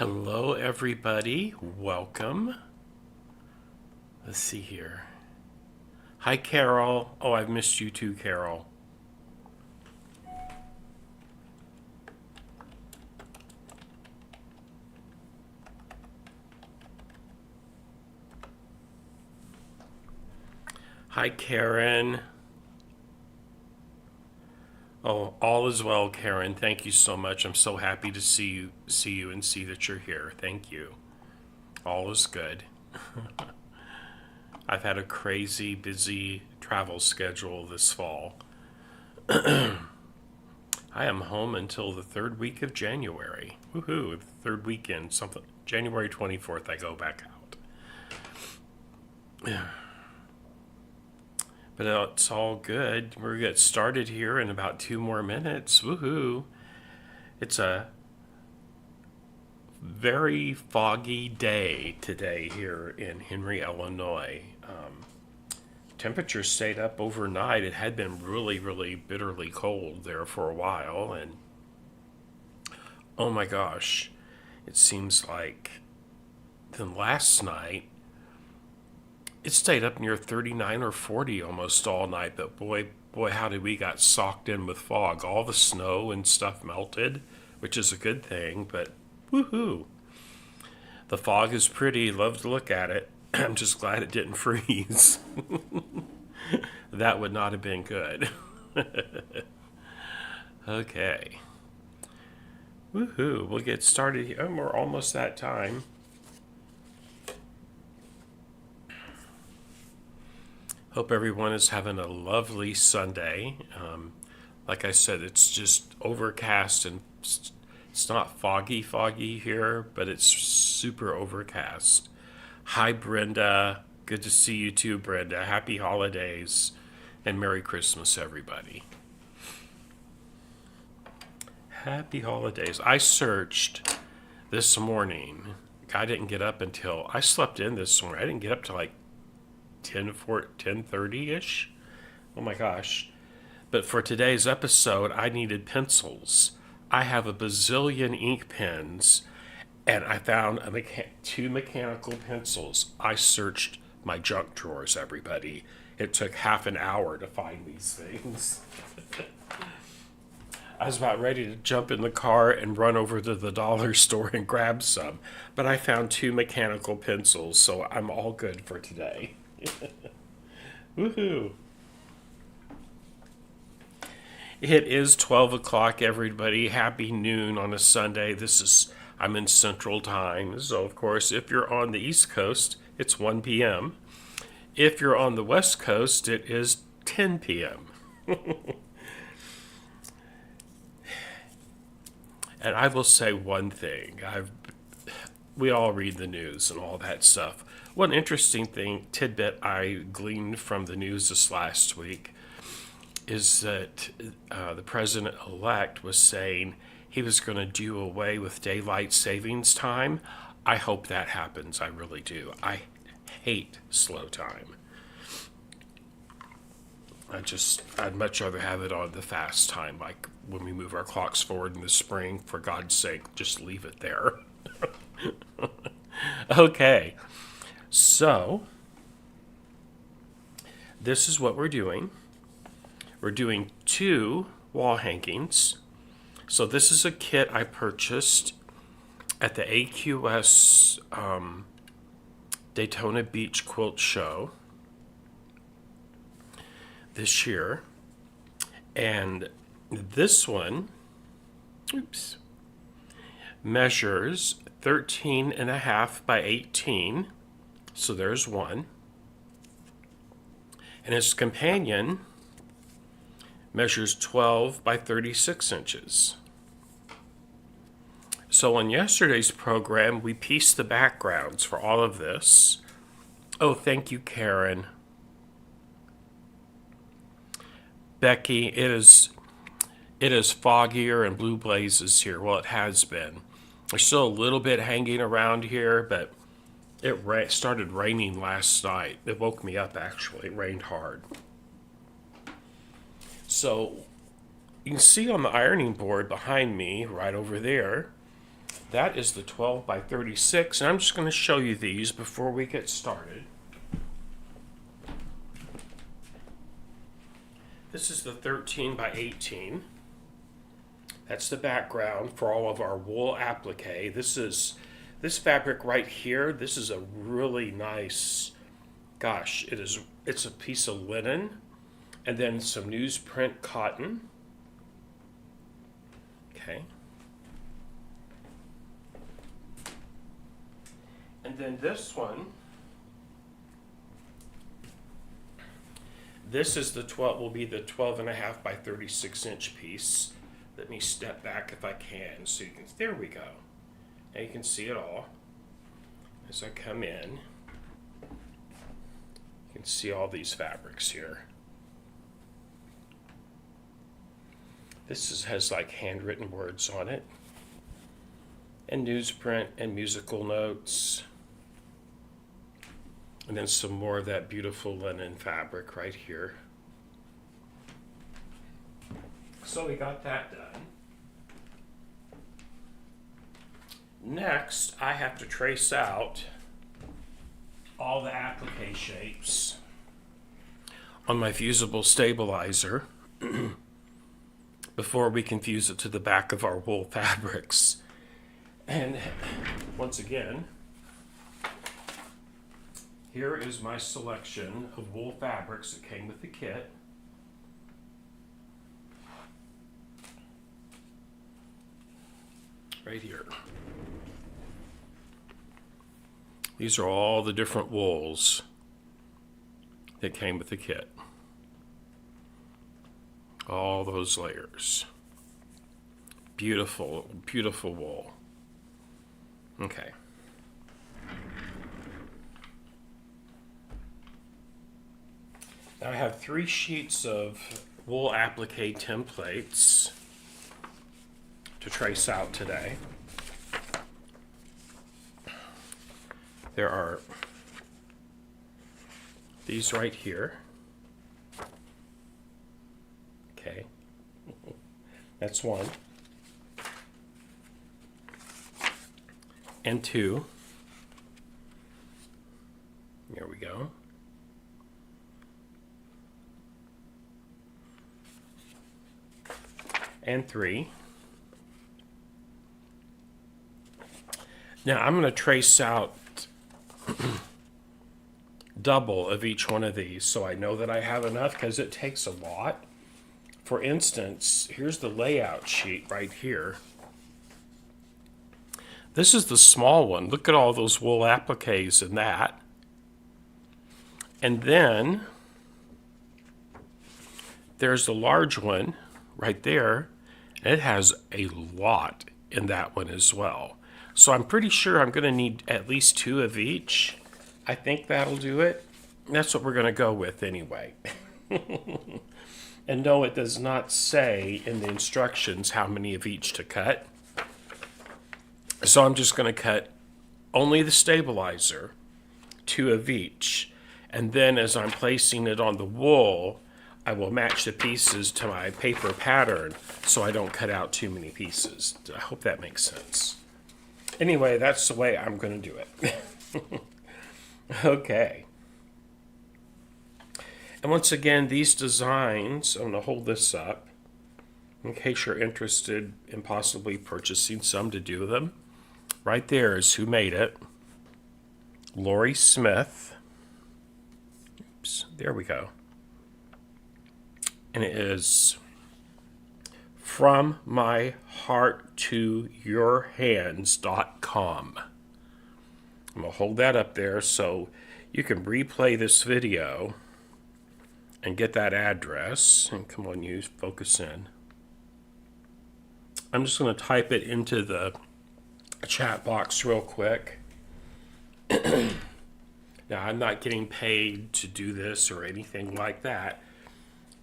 Hello, everybody. Welcome. Let's see here. Hi, Carol. Oh, I've missed you too, Carol. Hi, Karen. Oh, all is well, Karen. Thank you so much. I'm so happy to see you, and see that you're here. Thank you. All is good. I've had a crazy busy travel schedule this fall. I am home until the third week of January. Woohoo! The third weekend, something. January 24th, I go back out. But it's all good. We're going to get started here in about 2 more minutes. Woohoo! It's a very foggy day today here in Henry, Illinois. Temperature stayed up overnight. It had been really, really bitterly cold there for a while, and oh my gosh, it seems like then last night it stayed up near 39 or 40 almost all night. But boy, how did we got socked in with fog? All the snow and stuff melted, which is a good thing. But woohoo! The fog is pretty. Love to look at it. I'm just glad it didn't freeze. That would not have been good. Okay. Woohoo! We'll get started here. Oh, we're almost that time. Hope everyone is having a lovely Sunday. Like I said, it's just overcast, and it's not foggy here, but it's super overcast. Hi, Brenda. Good to see you too, Brenda. Happy holidays and Merry Christmas, everybody. Happy holidays. I searched this morning. I didn't get up until I slept in this morning. I didn't get up till like 10:30ish. Oh my gosh. But for today's episode, I needed pencils. I have a bazillion ink pens, and I found two mechanical pencils. I searched my junk drawers, everybody. It took half an hour to find these things. I was about ready to jump in the car and run over to the dollar store and grab some, but I found two mechanical pencils, so I'm all good for today. Woohoo! It is 12 o'clock, everybody. Happy noon on a Sunday. I'm in Central Time, so of course, if you're on the East Coast, it's 1 p.m. If you're on the West Coast, it is 10 p.m. And I will say one thing. We all read the news and all that stuff. One interesting tidbit I gleaned from the news this last week is that the president-elect was saying he was going to do away with daylight savings time. I hope that happens. I really do. I hate slow time. I'd much rather have it on the fast time, like when we move our clocks forward in the spring. For God's sake, just leave it there. Okay, so this is what we're doing. We're doing 2 wall hangings. So this is a kit I purchased at the AQS Daytona Beach Quilt Show this year. And this one, measures 13.5 by 18. So there's one. And its companion measures 12 by 36 inches. So on yesterday's program, we pieced the backgrounds for all of this. Oh, thank you, Karen. Becky, it is foggier and blue blazes here. Well, it has been. There's still a little bit hanging around here, but it started raining last night. It woke me up, actually. It rained hard. So you can see on the ironing board behind me, right over there, That is the 12 by 36, and I'm just going to show you these before we get started. This is the 13 by 18. That's the background for all of our wool applique. This fabric right here. This is a really nice, gosh, it's a piece of linen, and then some newsprint cotton. Okay. And then this one, this is the 12, will be the 12.5 by 36 inch piece. Let me step back if I can so you can, there we go. Now you can see it all. As I come in, you can see all these fabrics here. This has like handwritten words on it, and newsprint and musical notes. And then some more of that beautiful linen fabric right here. So we got that done. Next, I have to trace out all the applique shapes on my fusible stabilizer before we can fuse it to the back of our wool fabrics. And once again, here is my selection of wool fabrics that came with the kit. Right here. These are all the different wools that came with the kit. All those layers. Beautiful, beautiful wool. Okay. Now I have 3 sheets of wool applique templates to trace out today. There are these right here. Okay. That's 1. And 2. There we go. And 3. Now I'm going to trace out double of each one of these so I know that I have enough, because it takes a lot. For instance, here's the layout sheet right here. This is the small one. Look at all those wool appliques in that. And then there's the large one right there. It has a lot in that one as well. So I'm pretty sure I'm going to need at least 2 of each. I think that'll do it. That's what we're going to go with anyway. And no, it does not say in the instructions how many of each to cut. So I'm just going to cut only the stabilizer, 2 of each. And then as I'm placing it on the wool, I will match the pieces to my paper pattern so I don't cut out too many pieces. I hope that makes sense. Anyway, that's the way I'm going to do it. Okay. And once again, these designs, I'm going to hold this up in case you're interested in possibly purchasing some to do them. Right there is who made it. Lori Smith. Oops, there we go. And it is from my heart to your hands.com. I'm going to hold that up there so you can replay this video and get that address. And come on, you focus in. I'm just going to type it into the chat box real quick. Now, I'm not getting paid to do this or anything like that.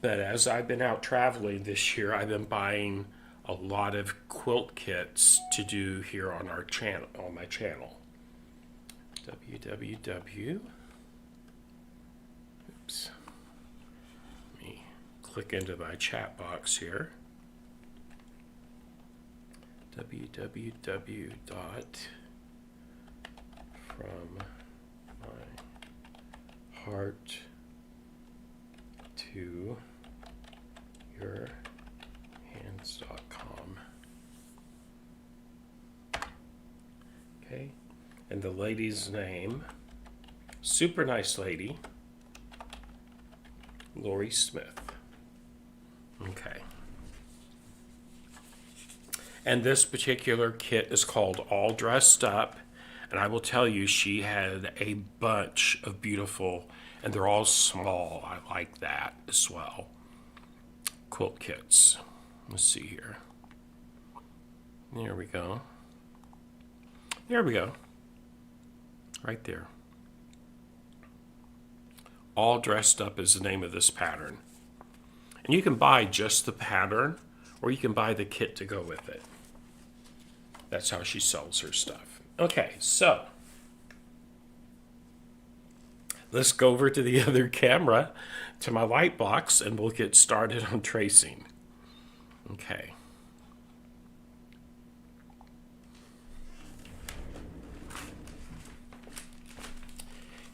But as I've been out traveling this year, I've been buying a lot of quilt kits to do here on our channel, on my channel. www. Oops. Let me click into my chat box here. www dot from my heart to your hands.com. Okay, and the lady's name, super nice lady, Lori Smith. Okay. And this particular kit is called All Dressed Up. And I will tell you, she had a bunch of beautiful, and they're all small. I like that as well. Quilt kits. Let's see here. There we go. There we go. Right there. All Dressed Up is the name of this pattern. And you can buy just the pattern, or you can buy the kit to go with it. That's how she sells her stuff. Okay, so let's go over to the other camera, to my light box, and we'll get started on tracing. Okay.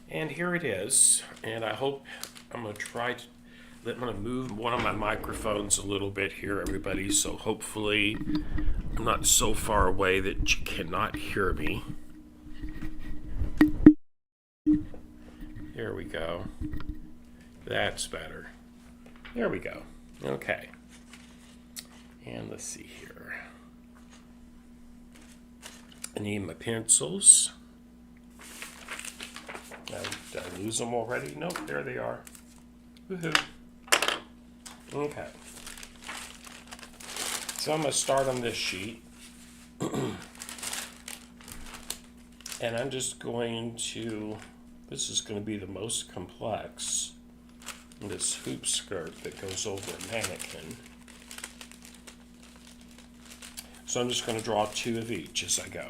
And here it is, and I hope I'm going to move one of my microphones a little bit here, everybody, so hopefully I'm not so far away that you cannot hear me. Here we go. That's better. There we go. Okay. And let's see here. I need my pencils. Did I lose them already? Nope, there they are. Woohoo. Okay. So I'm going to start on this sheet. And I'm just going to, this is going to be the most complex, this hoop skirt that goes over a mannequin. So I'm just going to draw 2 of each as I go.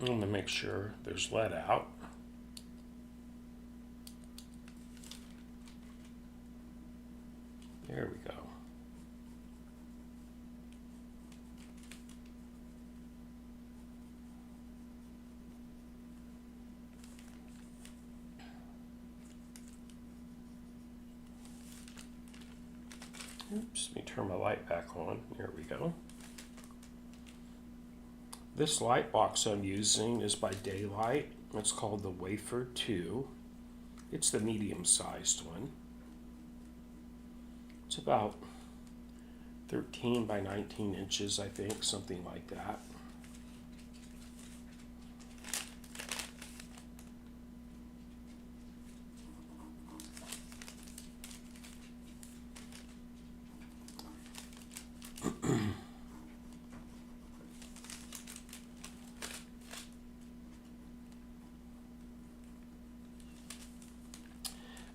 I'm going to make sure there's lead out. There we go. Oops, let me turn my light back on. There we go. This light box I'm using is by Daylight. It's called the Wafer 2. It's the medium-sized one. It's about 13 by 19 inches, I think, something like that.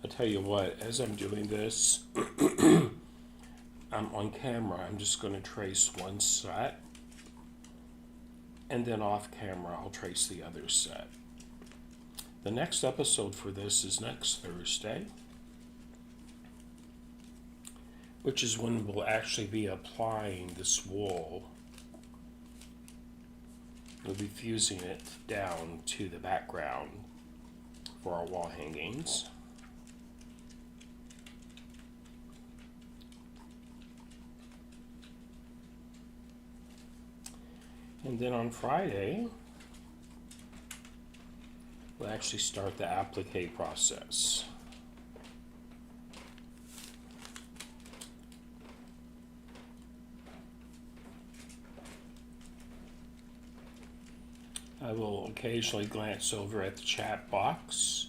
I'll tell you what, as I'm doing this, I'm on camera, I'm just going to trace one set, and then off camera I'll trace the other set. The next episode for this is next Thursday, which is when we'll actually be applying this wool. We'll be fusing it down to the background for our wall hangings. And then on Friday, we'll actually start the applique process. I will occasionally glance over at the chat box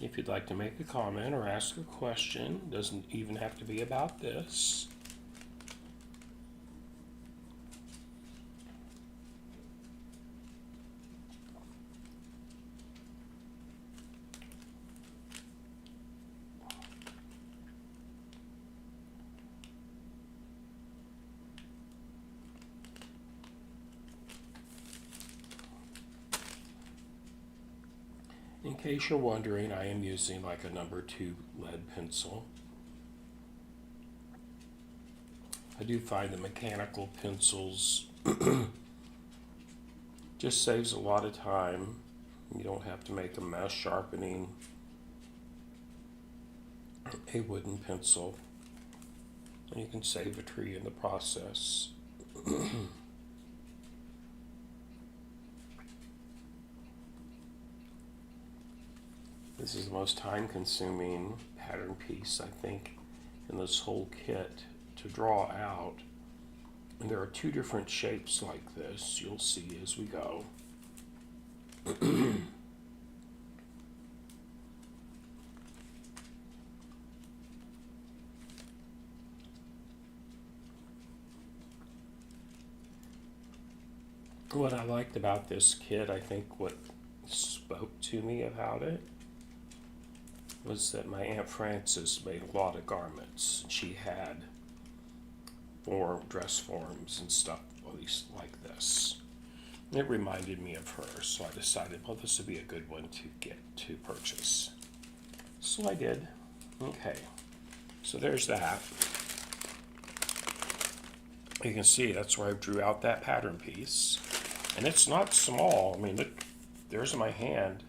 if you'd like to make a comment or ask a question. Doesn't even have to be about this. In case you're wondering, I am using like a number 2 lead pencil. I do find the mechanical pencils just saves a lot of time. You don't have to make a mess sharpening a wooden pencil. And you can save a tree in the process. This is the most time-consuming pattern piece, I think, in this whole kit to draw out. And there are 2 different shapes like this, you'll see as we go. What I liked about this kit, I think what spoke to me about it, was that my Aunt Frances made a lot of garments. She had dress forms and stuff, at least like this. It reminded me of her, so I decided, well, this would be a good one to get to purchase. So I did. Okay, so there's that. You can see that's where I drew out that pattern piece. And it's not small. I mean, look, there's my hand.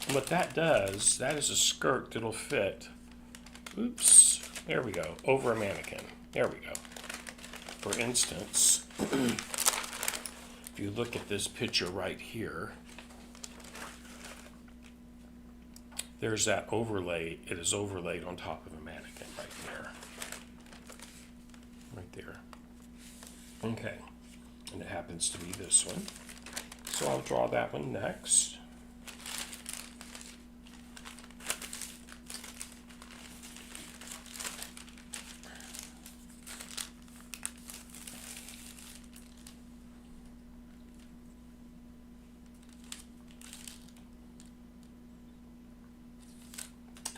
And what that does, that is a skirt that'll fit, oops, there we go, over a mannequin. There we go. For instance, if you look at this picture right here, there's that overlay. It is overlaid on top of a mannequin right there. Right there. Okay. And it happens to be this one. So I'll draw that one next.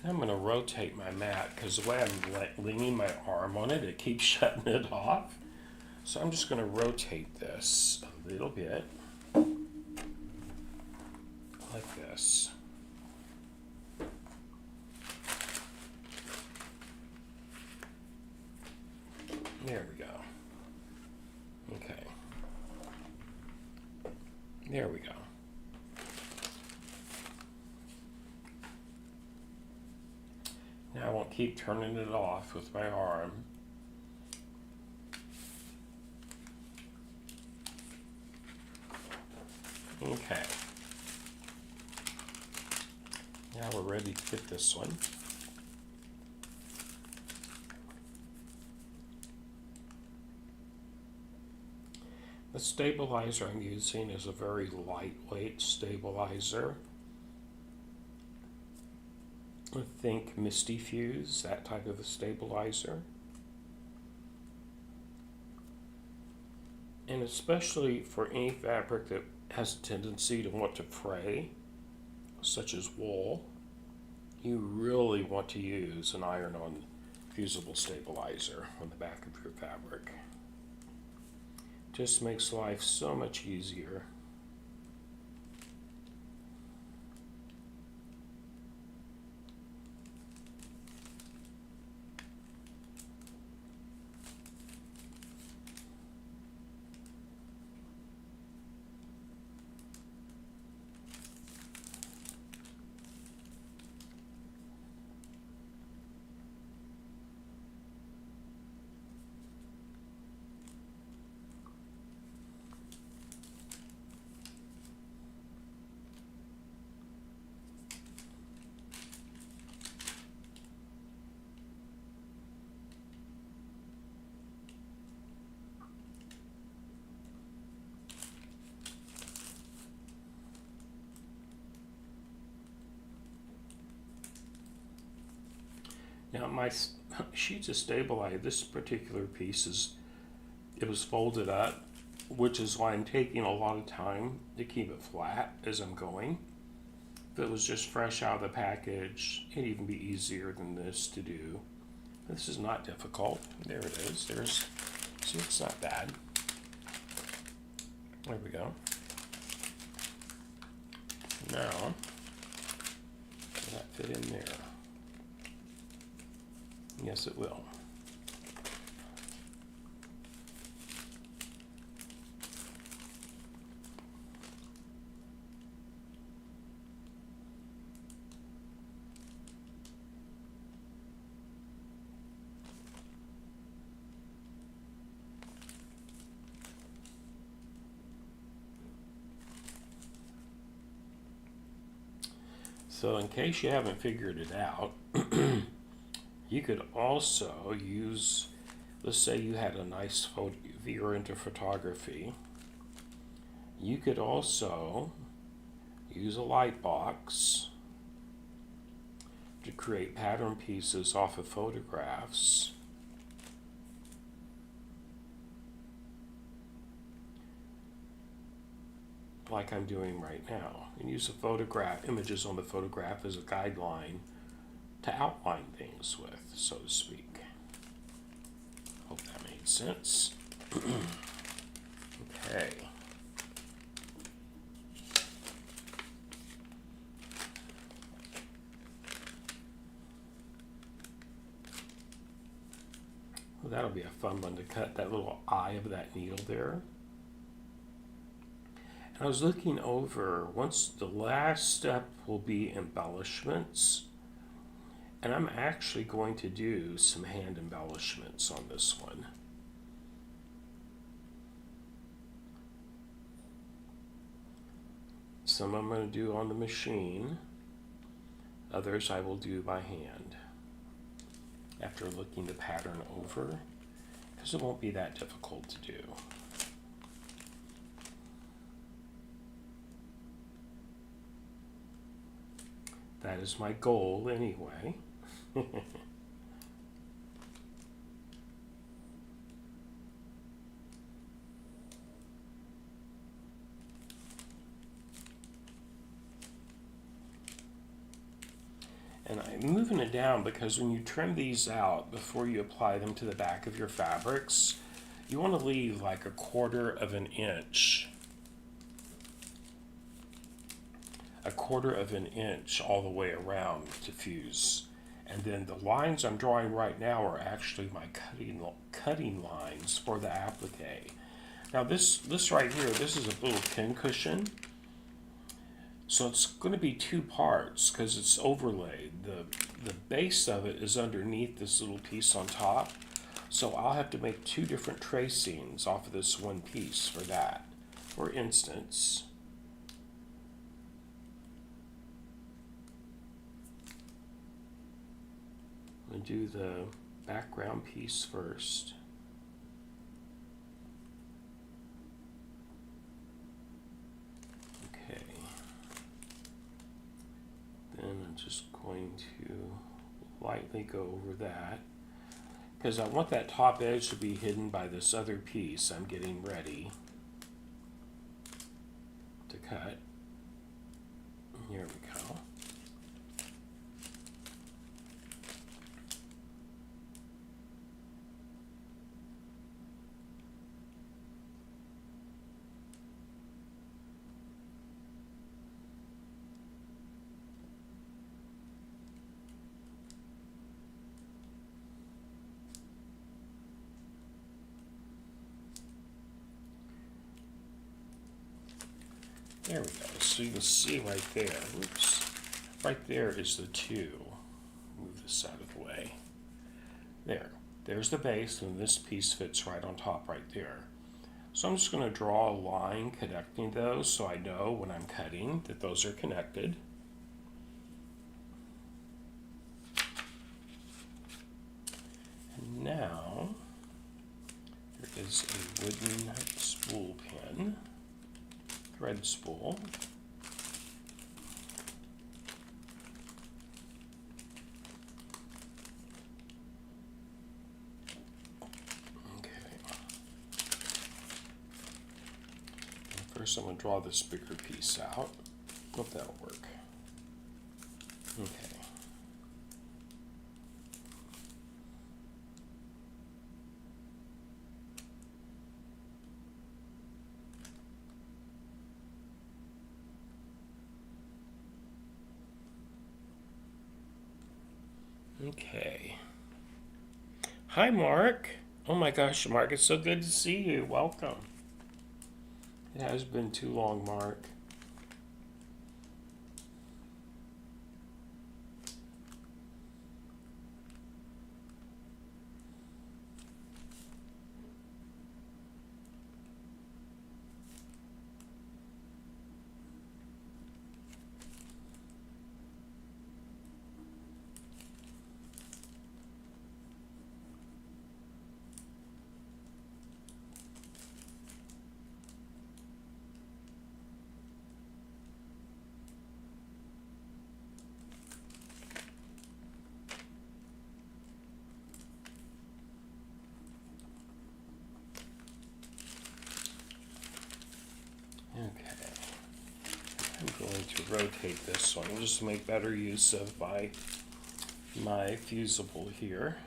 I'm going to rotate my mat because the way I'm leaning my arm on it, it keeps shutting it off. So I'm just going to rotate this a little bit, like this. There we go. Okay. There we go. Now I won't keep turning it off with my arm. Okay. Now we're ready to get this one. The stabilizer I'm using is a very lightweight stabilizer. I think Misty Fuse, that type of a stabilizer. And especially for any fabric that has a tendency to want to fray, such as wool, you really want to use an iron-on fusible stabilizer on the back of your fabric. Just makes life so much easier. Now my sheets of stabilizer, this particular piece it was folded up, which is why I'm taking a lot of time to keep it flat as I'm going. If it was just fresh out of the package, it'd even be easier than this to do. This is not difficult. There it is. See, it's not bad. There we go. Now, will that fit in there? Yes, it will. So in case you haven't figured it out, you could also use, let's say you had a nice photo, if you're into photography, you could also use a light box to create pattern pieces off of photographs. Like I'm doing right now, and use the photograph, images on the photograph as a guideline to outline things with, so to speak. Hope that made sense. Okay. Well, that'll be a fun one to cut, that little eye of that needle there. And I was looking over, once the last step will be embellishments, and I'm actually going to do some hand embellishments on this one. Some I'm going to do on the machine, others I will do by hand after looking the pattern over, because it won't be that difficult to do. That is my goal anyway. And I'm moving it down because when you trim these out before you apply them to the back of your fabrics, you want to leave like 1/4 of an inch. 1/4 of an inch all the way around to fuse. And then the lines I'm drawing right now are actually my cutting lines for the applique. Now this right here, this is a little pin cushion. So it's going to be 2 parts because it's overlaid. The base of it is underneath this little piece on top. So I'll have to make 2 different tracings off of this one piece for that. For instance, I'm going to do the background piece first. Okay. Then I'm just going to lightly go over that because I want that top edge to be hidden by this other piece I'm getting ready to cut. Here we go. There we go. So you can see right there, oops, right there is the 2. Move this out of the way. There's the base, and this piece fits right on top right there. So I'm just going to draw a line connecting those so I know when I'm cutting that those are connected. And now, there is a wooden spool pin. Thread spool. Okay. First I'm going to draw this bigger piece out. Hope that'll work. Okay. Okay. Hi, Mark. Oh my gosh, Mark, it's so good to see you. Welcome. It has been too long, Mark. Okay. I'm going to rotate this one just to make better use of my fusible here.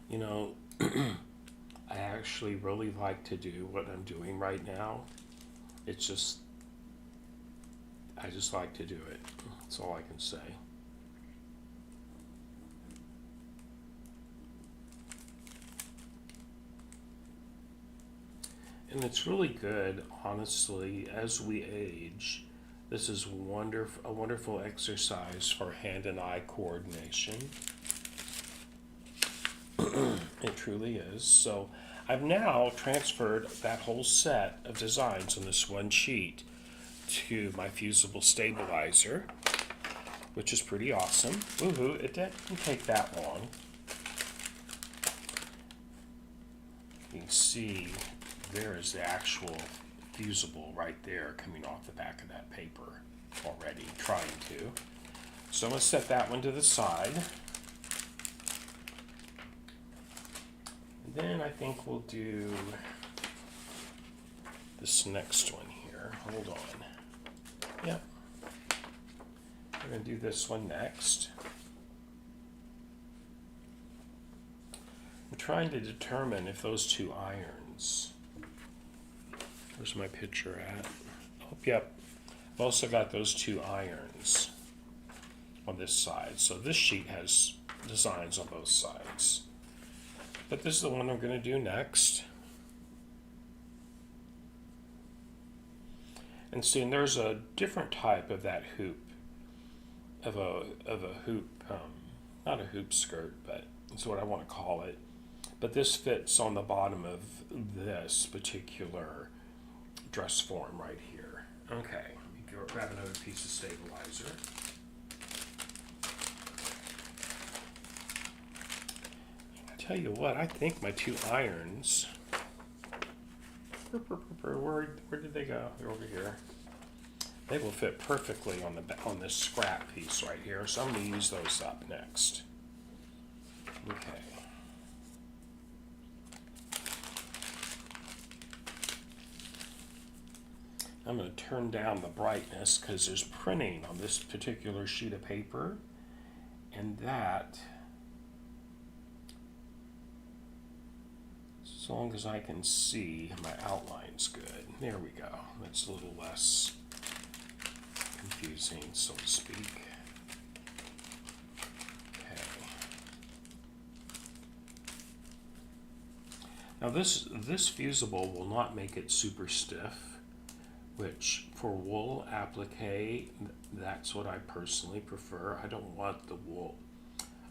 You know, I actually really like to do what I'm doing right now. It's just, I just like to do it. That's all I can say. And it's really good, honestly, as we age. This is a wonderful exercise for hand and eye coordination. It truly is. So I've now transferred that whole set of designs on this one sheet to my fusible stabilizer, which is pretty awesome. Woohoo, it didn't take that long. You can see there is the actual fusible right there coming off the back of that paper already, trying to. So I'm going to set that one to the side. And then I think we'll do this next one here. Hold on. Yep. We're going to do this one next. I'm trying to determine if those two irons. Where's my picture at? Oh, yep. I've also got those two irons on this side. So this sheet has designs on both sides. But this is the one I'm going to do next. And see, and there's a different type of that hoop, of a hoop, not a hoop skirt, but that's what I want to call it. But this fits on the bottom of this particular dress form right here. Okay, let me grab another piece of stabilizer. I tell you what, I think my two irons, where did they go? They're over here. They will fit perfectly on this scrap piece right here, so I'm going to use those up next. Okay. I'm going to turn down the brightness because there's printing on this particular sheet of paper, and that, as long as I can see, my outline's good. There we go. That's a little less confusing, so to speak. Okay. Now this fusible will not make it super stiff, which for wool applique, that's what I personally prefer. I don't want the wool.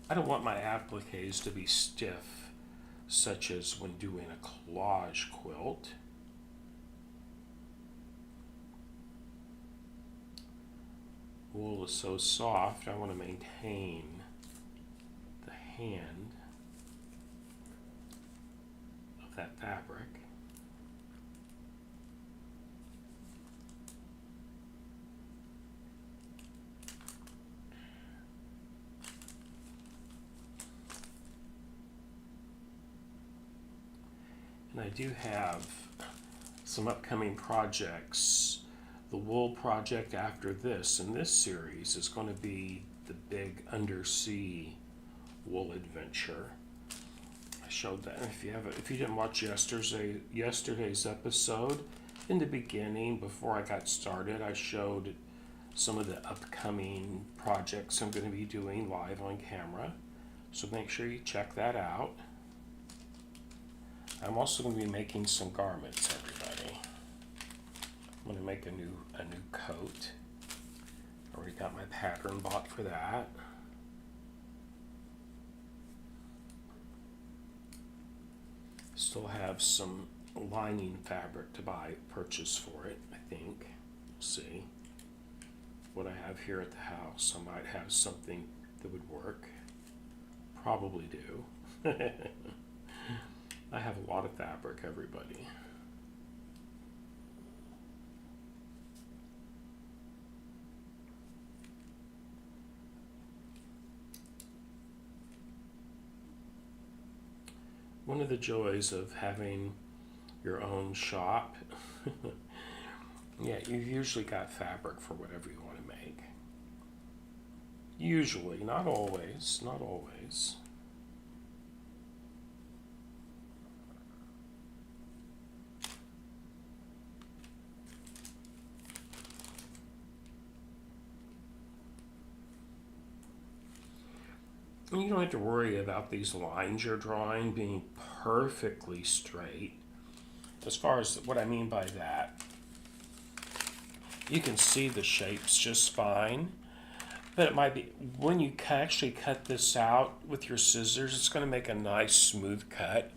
I don't want my appliques to be stiff, such as when doing a collage quilt. Wool is so soft, I want to maintain the hand of that fabric. And I do have some upcoming projects. The wool project after this in this series is going to be the big undersea wool adventure. I showed that. If you didn't watch yesterday's episode, in the beginning, before I got started, I showed some of the upcoming projects I'm going to be doing live on camera. So make sure you check that out. I'm also going to be making some garments, everybody. I'm going to make a new coat. Already got my pattern bought for that. Still have some lining fabric to purchase for it, I think. We'll see what I have here at the house. I might have something that would work. Probably do. I have a lot of fabric, everybody. One of the joys of having your own shop, yeah, you've usually got fabric for whatever you want to make. Usually, not always, not always. And you don't have to worry about these lines you're drawing being perfectly straight. As far as what I mean by that, you can see the shapes just fine, but it might be, when you actually cut this out with your scissors, it's going to make a nice smooth cut.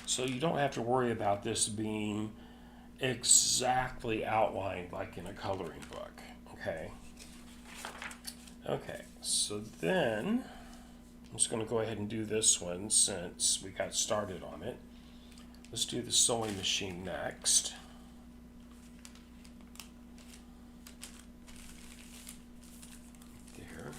So you don't have to worry about this being exactly outlined like in a coloring book, okay? Okay, so then I'm just going to go ahead and do this one since we got started on it. Let's do the sewing machine next. There.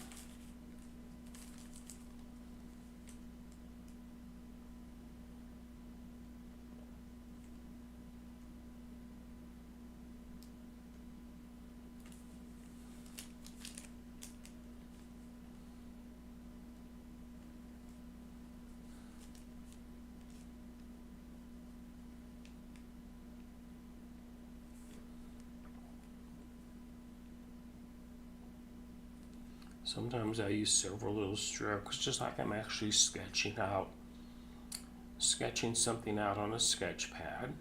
Sometimes I use several little strokes, just like I'm actually sketching something out on a sketch pad.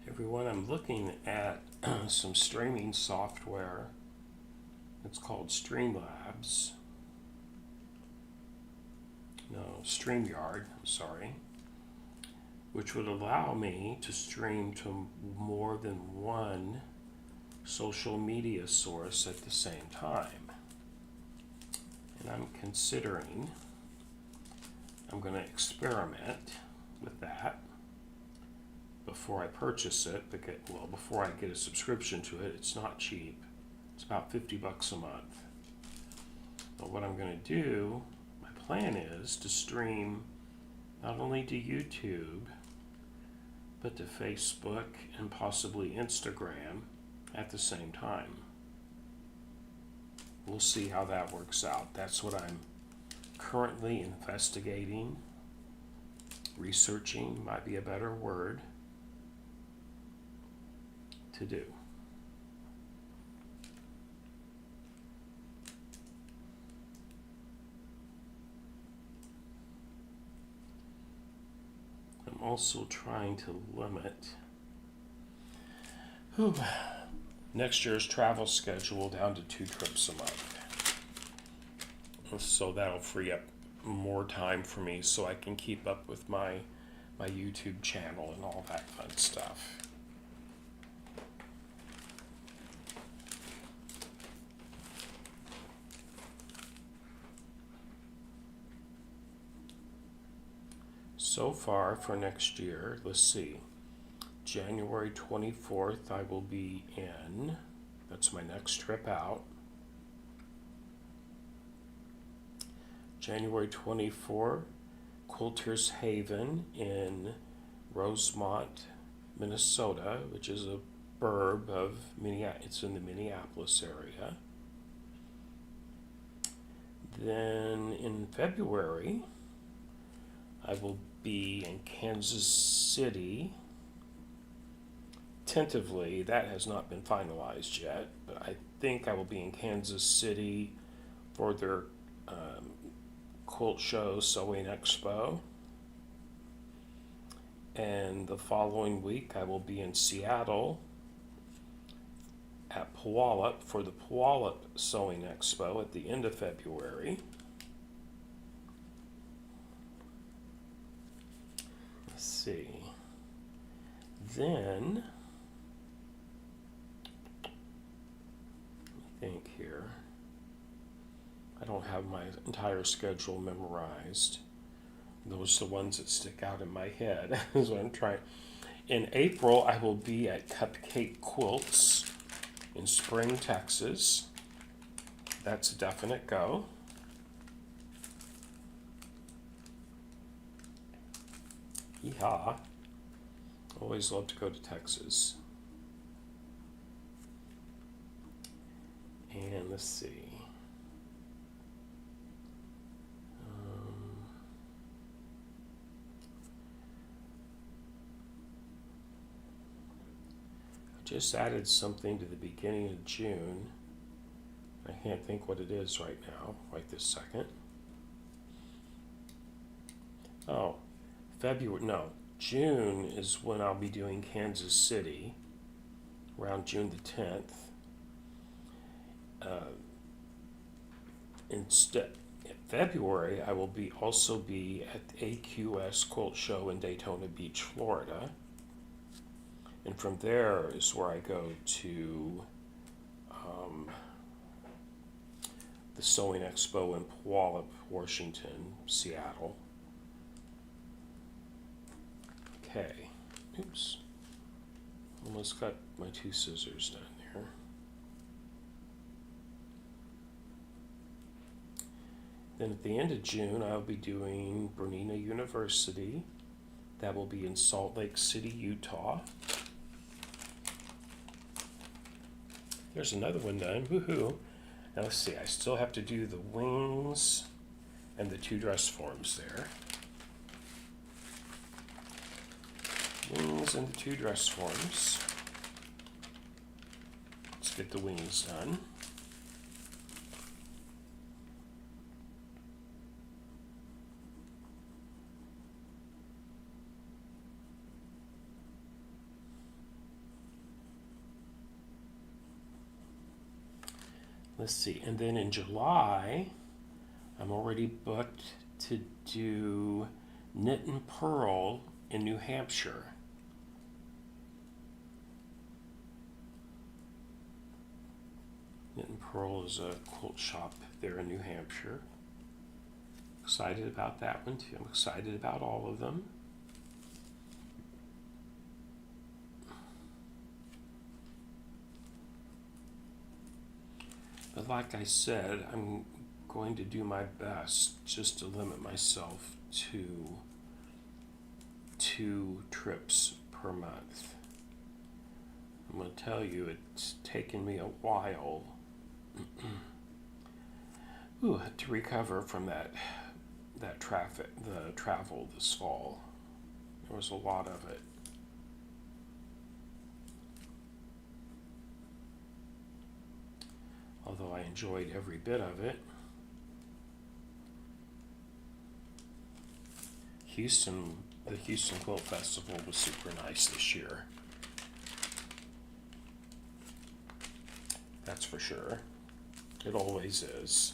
Everyone, I'm looking at some streaming software. It's called Streamlabs. No, StreamYard, I'm sorry. Which would allow me to stream to more than one social media source at the same time. And I'm going to experiment with that before I purchase it, because, well, before I get a subscription to it. It's not cheap. It's about $50 a month. But what I'm going to do, my plan is to stream not only to YouTube, but to Facebook and possibly Instagram at the same time. We'll see how that works out. That's what I'm currently investigating, researching might be a better word, to do. I'm also trying to limit next year's travel schedule down to 2 trips a month. So that'll free up more time for me so I can keep up with my YouTube channel and all that fun stuff. So far for next year, let's see. January 24th, I will be in. That's my next trip out. January 24th, Coulter's Haven in Rosemont, Minnesota, which is a burb of Minneapolis. It's in the Minneapolis area. Then in February, I will be in Kansas City. Tentatively, that has not been finalized yet, but I think I will be in Kansas City for their quilt show, Sewing Expo. And the following week, I will be in Seattle at Puyallup for the Puyallup Sewing Expo at the end of February. Let's see. Then, let me think here. I don't have my entire schedule memorized. Those are the ones that stick out in my head is what I'm trying. In April, I will be at Cupcake Quilts in Spring, Texas. That's a definite go. Yeehaw. Always love to go to Texas. And let's see. Just added something to the beginning of June. I can't think what it is right now, right this second. Oh, February, no, June is when I'll be doing Kansas City, around June the 10th. Instead, in February, I will also be at the AQS Quilt Show in Daytona Beach, Florida. And from there is where I go to the Sewing Expo in Puyallup, Washington, Seattle. Okay. Oops. Almost got my two scissors done there. Then at the end of June, I'll be doing Bernina University. That will be in Salt Lake City, Utah. There's another one done. Woohoo! Now let's see. I still have to do the wings and the two dress forms there. Wings and the two dress forms. Let's get the wings done. Let's see, and then in July, I'm already booked to do Knit and Purl in New Hampshire. Knit and Purl is a quilt shop there in New Hampshire. Excited about that one too. I'm excited about all of them. But like I said, I'm going to do my best just to limit myself to 2 trips per month. I'm going to tell you, it's taken me a while to recover from the travel this fall. There was a lot of it. Although I enjoyed every bit of it. The Houston Quilt Festival was super nice this year. That's for sure. It always is.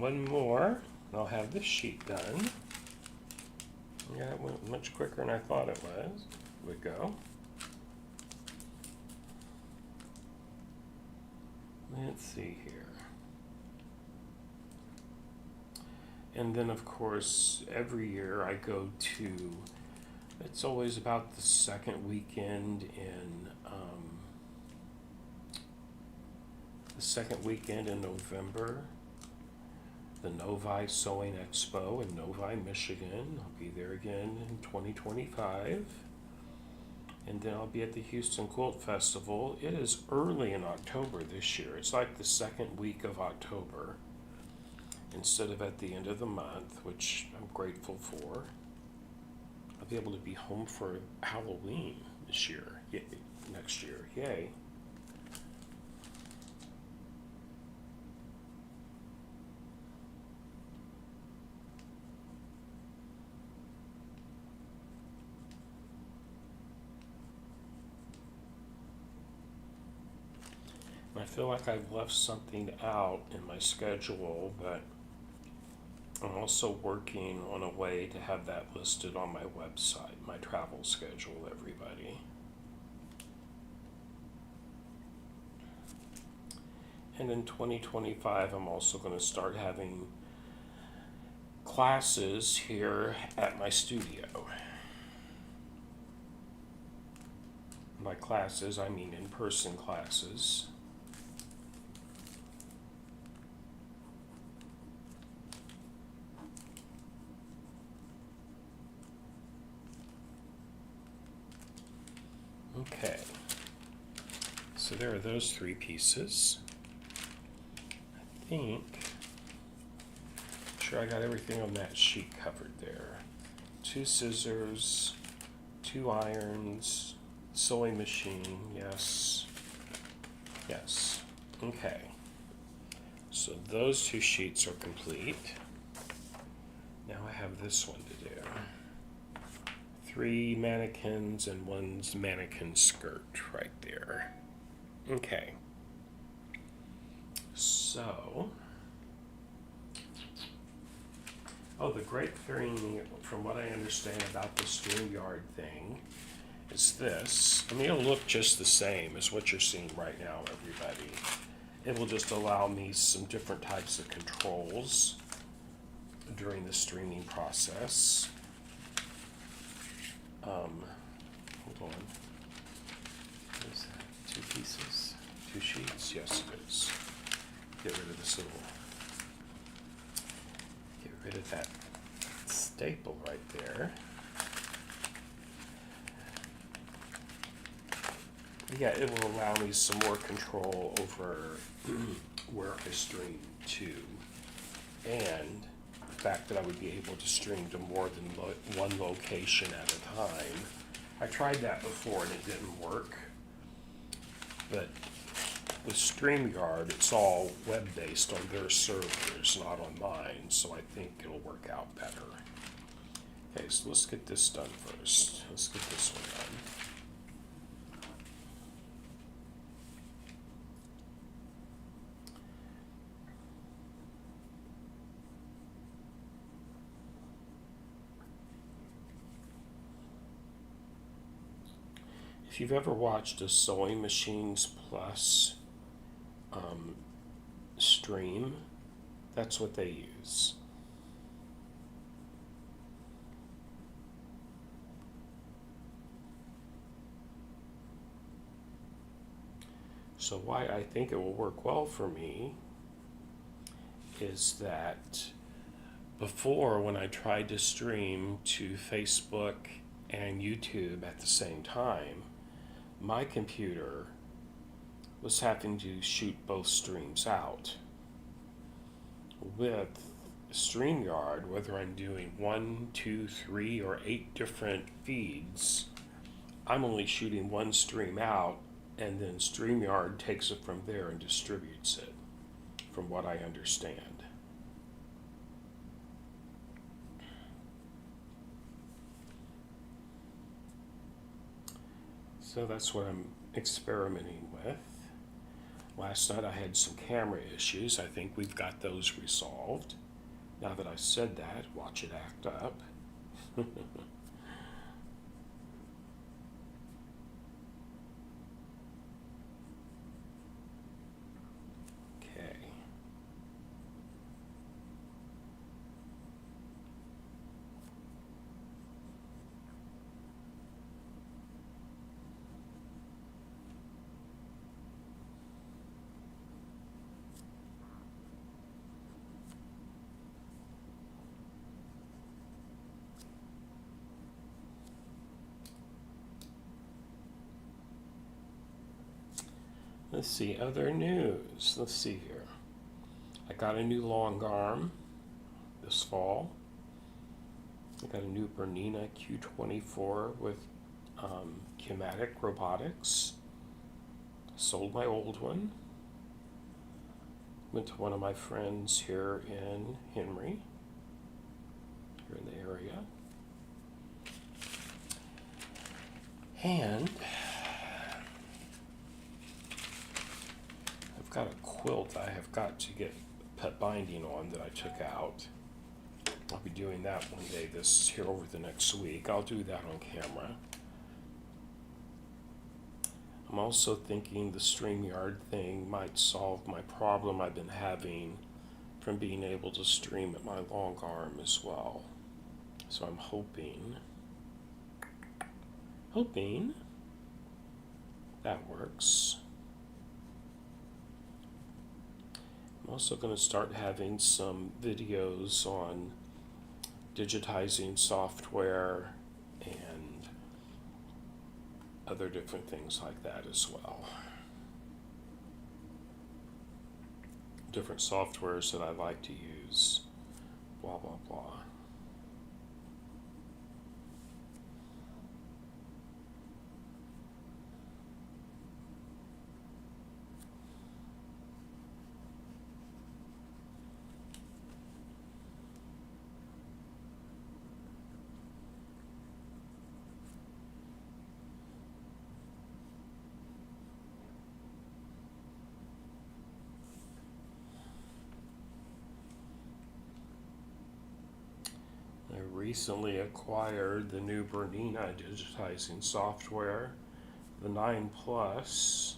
one more, and I'll have this sheet done. Yeah, it went much quicker than I thought it would go. Let's see here. And then, of course, every year I go to, it's always about the second weekend in November, the Novi Sewing Expo in Novi, Michigan. I'll be there again in 2025. And then I'll be at the Houston Quilt Festival. It is early in October this year. It's like the second week of October instead of at the end of the month, which I'm grateful for. I'll be able to be home for Halloween this year, next year, yay. I feel like I've left something out in my schedule, but I'm also working on a way to have that listed on my website, my travel schedule, everybody. And in 2025, I'm also going to start having classes here at my studio. By classes, I mean in-person classes. Okay, so there are those three pieces. I'm sure I got everything on that sheet covered there. 2 scissors, 2 irons, sewing machine, yes, yes. Okay, so those 2 sheets are complete. Now I have this one to do. 3 mannequins and 1 mannequin skirt right there. Okay. So, the great thing, from what I understand about the StreamYard thing, is this. I mean, it'll look just the same as what you're seeing right now, everybody. It will just allow me some different types of controls during the streaming process. Hold on. What is that? 2 pieces? 2 sheets? Yes, it is. Get rid of this little. Get rid of that staple right there. Yeah, it will allow me some more control over where I stream to, and the fact that I would be able to stream to more than one location at a time. I tried that before and it didn't work, but with StreamYard, it's all web-based on their servers, not on mine, so I think it'll work out better. Okay, so let's get this done first. Let's get this one done. If you've ever watched a Sewing Machines Plus stream, that's what they use. So why I think it will work well for me is that before, when I tried to stream to Facebook and YouTube at the same time, my computer was having to shoot both streams out. With StreamYard, whether I'm doing 1, 2, 3, or 8 different feeds, I'm only shooting one stream out, and then StreamYard takes it from there and distributes it, from what I understand. So that's what I'm experimenting with. Last night I had some camera issues. I think we've got those resolved. Now that I said that, watch it act up. Okay. Let's see, other news. Let's see here. I got a new long arm this fall. I got a new Bernina Q24 with Kinetic Robotics. Sold my old one. Went to one of my friends here in Henry, here in the area. And I've got a quilt I have got to get pet binding on that I took out. I'll be doing that one day this here over the next week. I'll do that on camera. I'm also thinking the StreamYard thing might solve my problem I've been having from being able to stream at my long arm as well. So I'm hoping that works. I'm also going to start having some videos on digitizing software and other different things like that as well. Different softwares that I like to use, blah, blah, blah. I recently acquired the new Bernina digitizing software, the 9 Plus,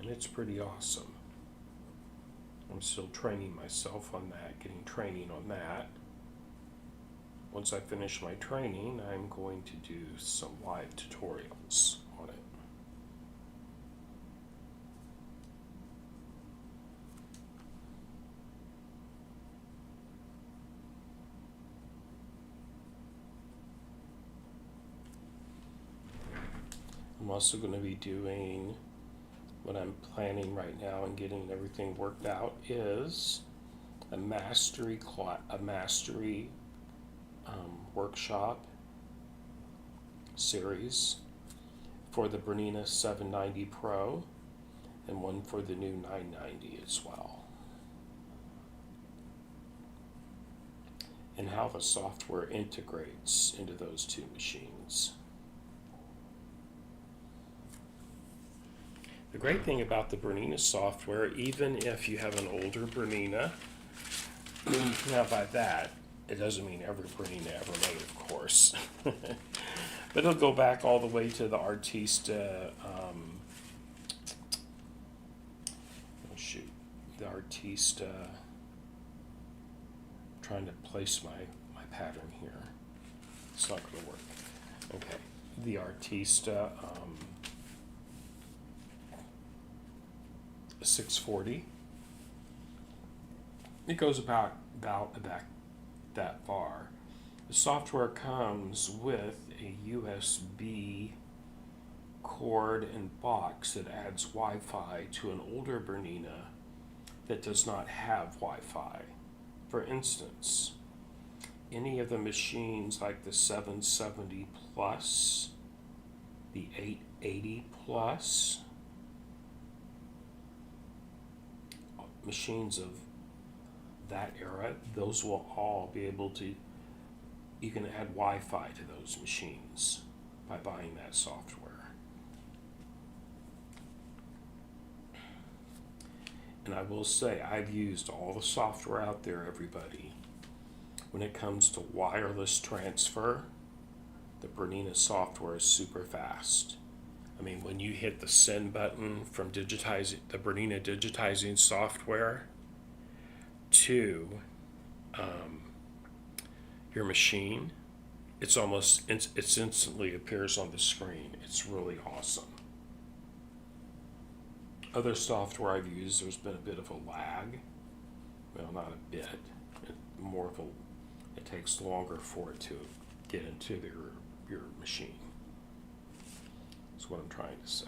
and it's pretty awesome. I'm still training myself on that, getting training on that. Once I finish my training, I'm going to do some live tutorials on it. I'm also going to be doing, what I'm planning right now and getting everything worked out is a mastery workshop series for the Bernina 790 Pro and one for the new 990 as well. And how the software integrates into those two machines. The great thing about the Bernina software, even if you have an older Bernina, now by that, it doesn't mean every Bernina ever made, of course. But it'll go back all the way to the Artista, the Artista, trying to place my pattern here. It's not going to work. Okay, the Artista 640. It goes about that far. The software comes with a USB cord and box that adds Wi-Fi to an older Bernina that does not have Wi-Fi. For instance, any of the machines like the 770 Plus, the 880 Plus, machines of that era, those will all be able to, you can add Wi-Fi to those machines by buying that software. And I will say, I've used all the software out there, everybody. When it comes to wireless transfer, the Bernina software is super fast. I mean, when you hit the send button from digitizing the Bernina digitizing software to your machine, it's instantly appears on the screen. It's really awesome. Other software I've used, there's been a bit of a lag. Well, not a bit. It takes longer for it to get into your machine. That's what I'm trying to say.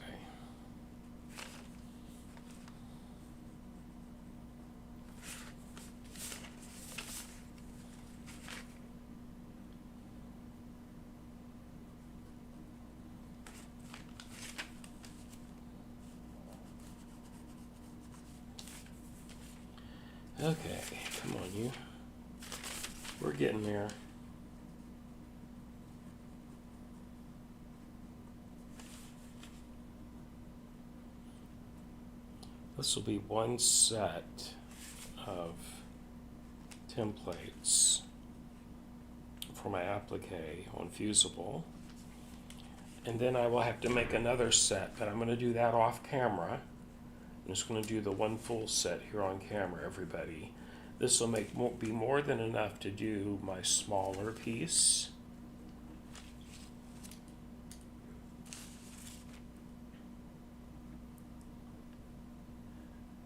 Okay, come on, you. We're getting there. This will be one set of templates for my applique on Fusible. And then I will have to make another set, but I'm going to do that off camera. I'm just going to do the one full set here on camera, everybody. This will be more than enough to do my smaller piece.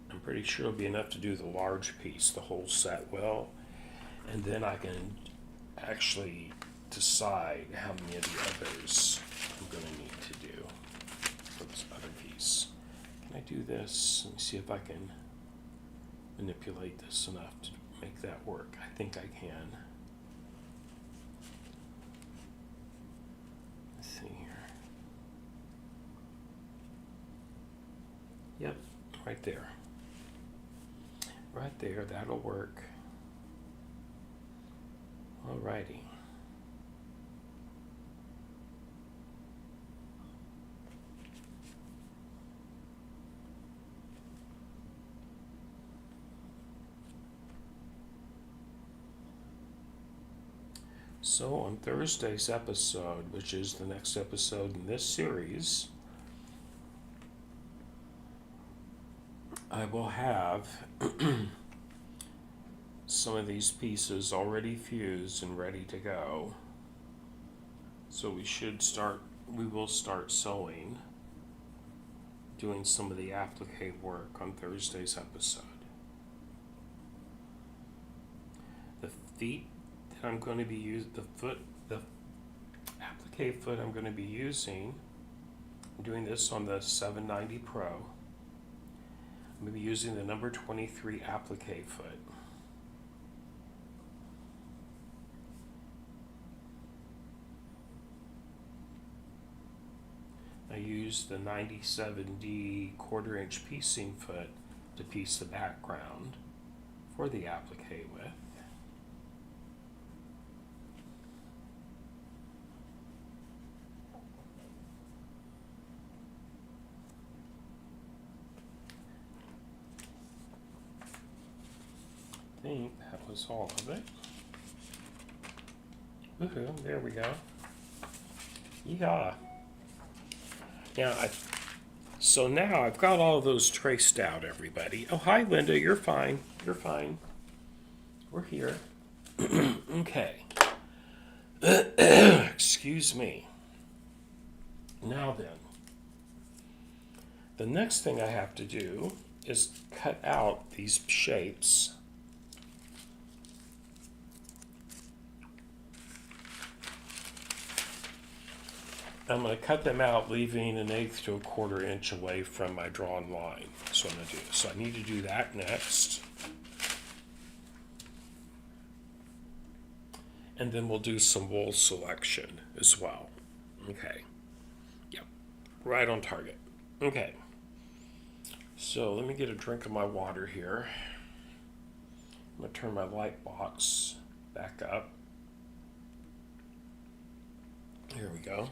I'm pretty sure it'll be enough to do the large piece, the whole set will. And then I can actually decide how many of the others I'm going to need to do for this other piece. Can I do this? Let me see if I can manipulate this enough to make that work. I think I can. Let's see here. Yep, right there. Right there, that'll work. Alrighty. So on Thursday's episode, which is the next episode in this series, I will have some of these pieces already fused and ready to go. So we will start sewing, doing some of the applique work on Thursday's episode. The feet that I'm going to be using, the applique foot I'm going to be using, I'm doing this on the 790 Pro. I'm going to be using the number 23 applique foot. I used the 97D 1/4 inch piecing foot to piece the background for the applique with. I think that was all of it. Woohoo, there we go. Yeah. So now I've got all of those traced out, everybody. Oh, hi, Linda. You're fine. You're fine. We're here. Okay. Excuse me. Now then, the next thing I have to do is cut out these shapes. I'm going to cut them out, leaving 1/8 to 1/4 inch away from my drawn line. So I'm going to do. So I need to do that next. And then we'll do some wool selection as well. Okay. Yep. Right on target. Okay. So let me get a drink of my water here. I'm going to turn my light box back up. Here we go.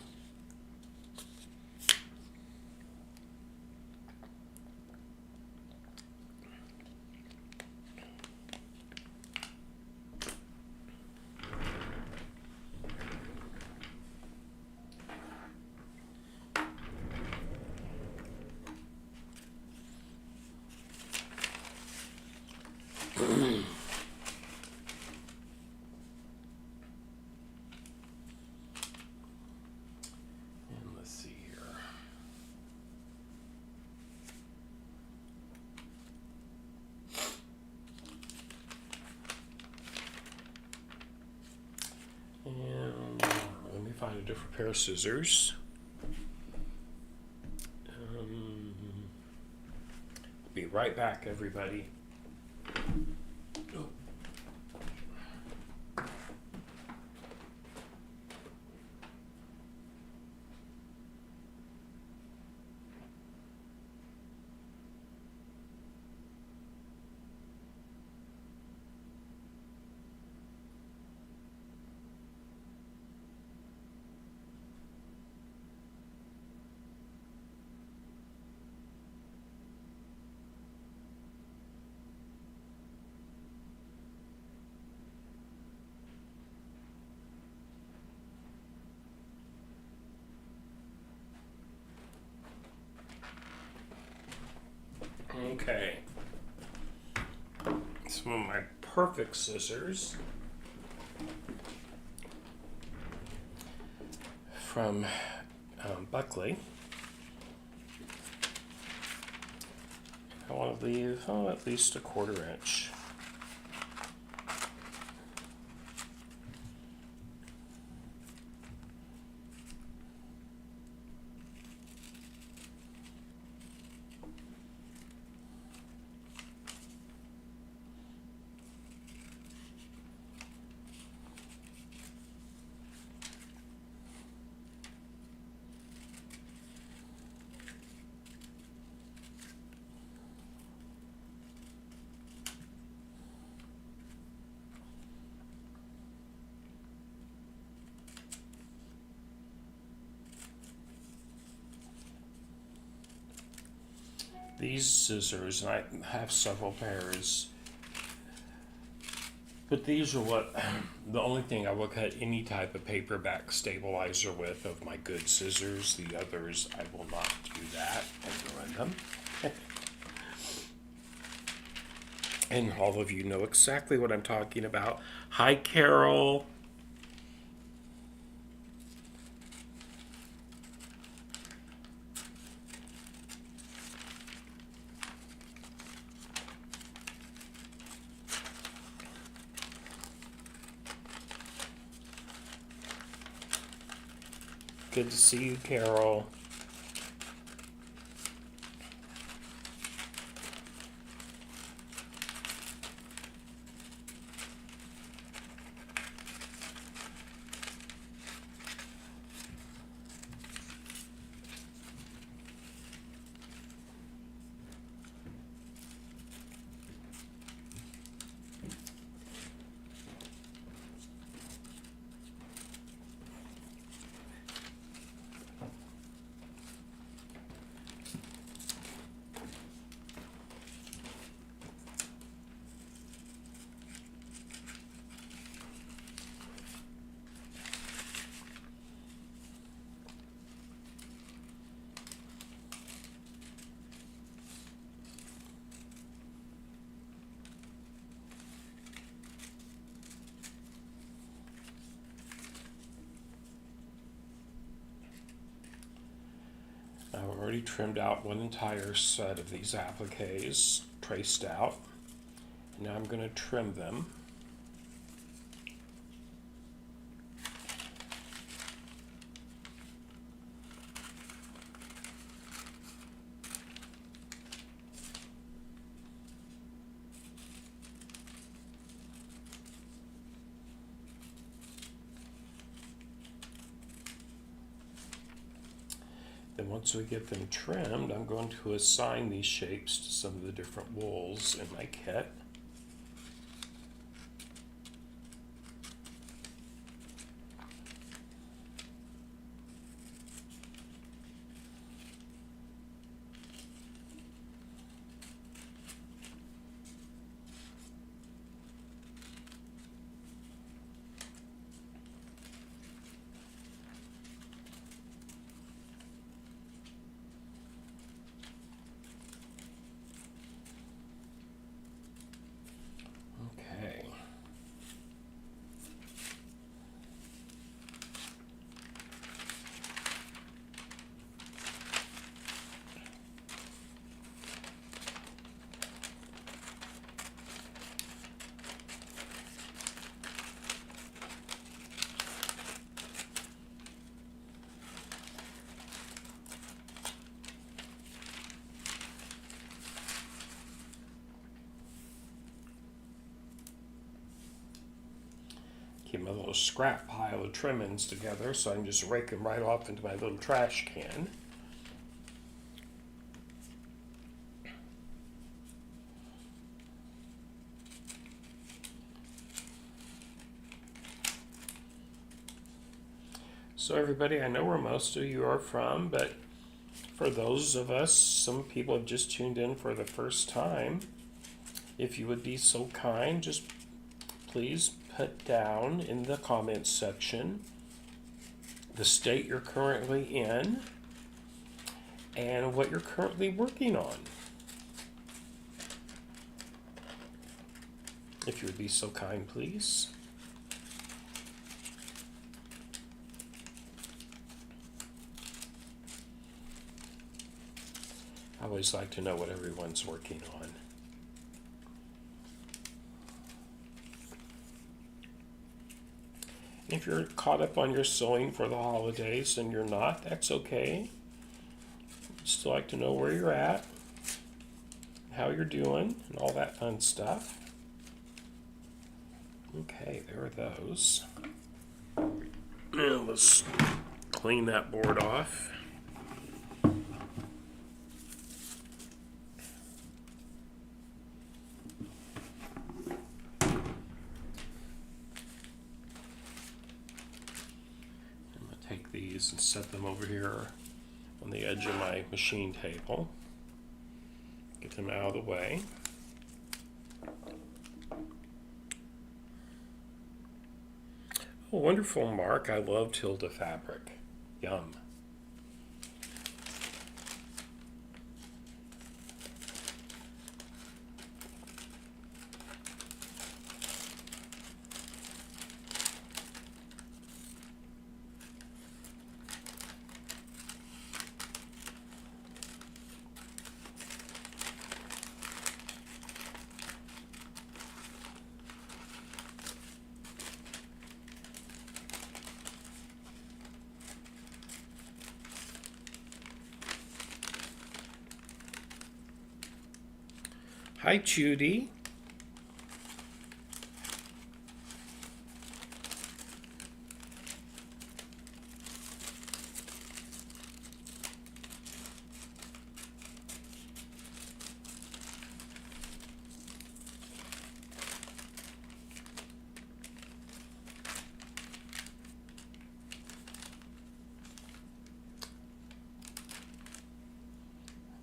find a different pair of scissors. Be right back, everybody. Okay. Some of my perfect scissors from Buckley. I want to leave at least a 1/4 inch. These scissors, and I have several pairs, but these are what the only thing I will cut any type of paperback stabilizer with of my good scissors. The others I will not do that and ruin them. And all of you know exactly what I'm talking about. Hi, Carol. Good to see you, Carol. I've already trimmed out one entire set of these appliques, traced out. Now I'm going to trim them. Then once we get them trimmed, I'm going to assign these shapes to some of the different wools in my kit. my little scrap pile of trimmings together so I can just rake them right off into my little trash can. So everybody, I know where most of you are from, but for those of us, some people have just tuned in for the first time. If you would be so kind, just please put down in the comments section the state you're currently in and what you're currently working on. If you would be so kind, please. I always like to know what everyone's working on. If you're caught up on your sewing for the holidays and you're not, that's okay. I'd still like to know where you're at, how you're doing, and all that fun stuff. Okay, there are those. Now let's clean that board off. And set them over here on the edge of my machine table. Get them out of the way. Oh, wonderful, Mark. I love Tilda fabric. Yum. Hi, Judy.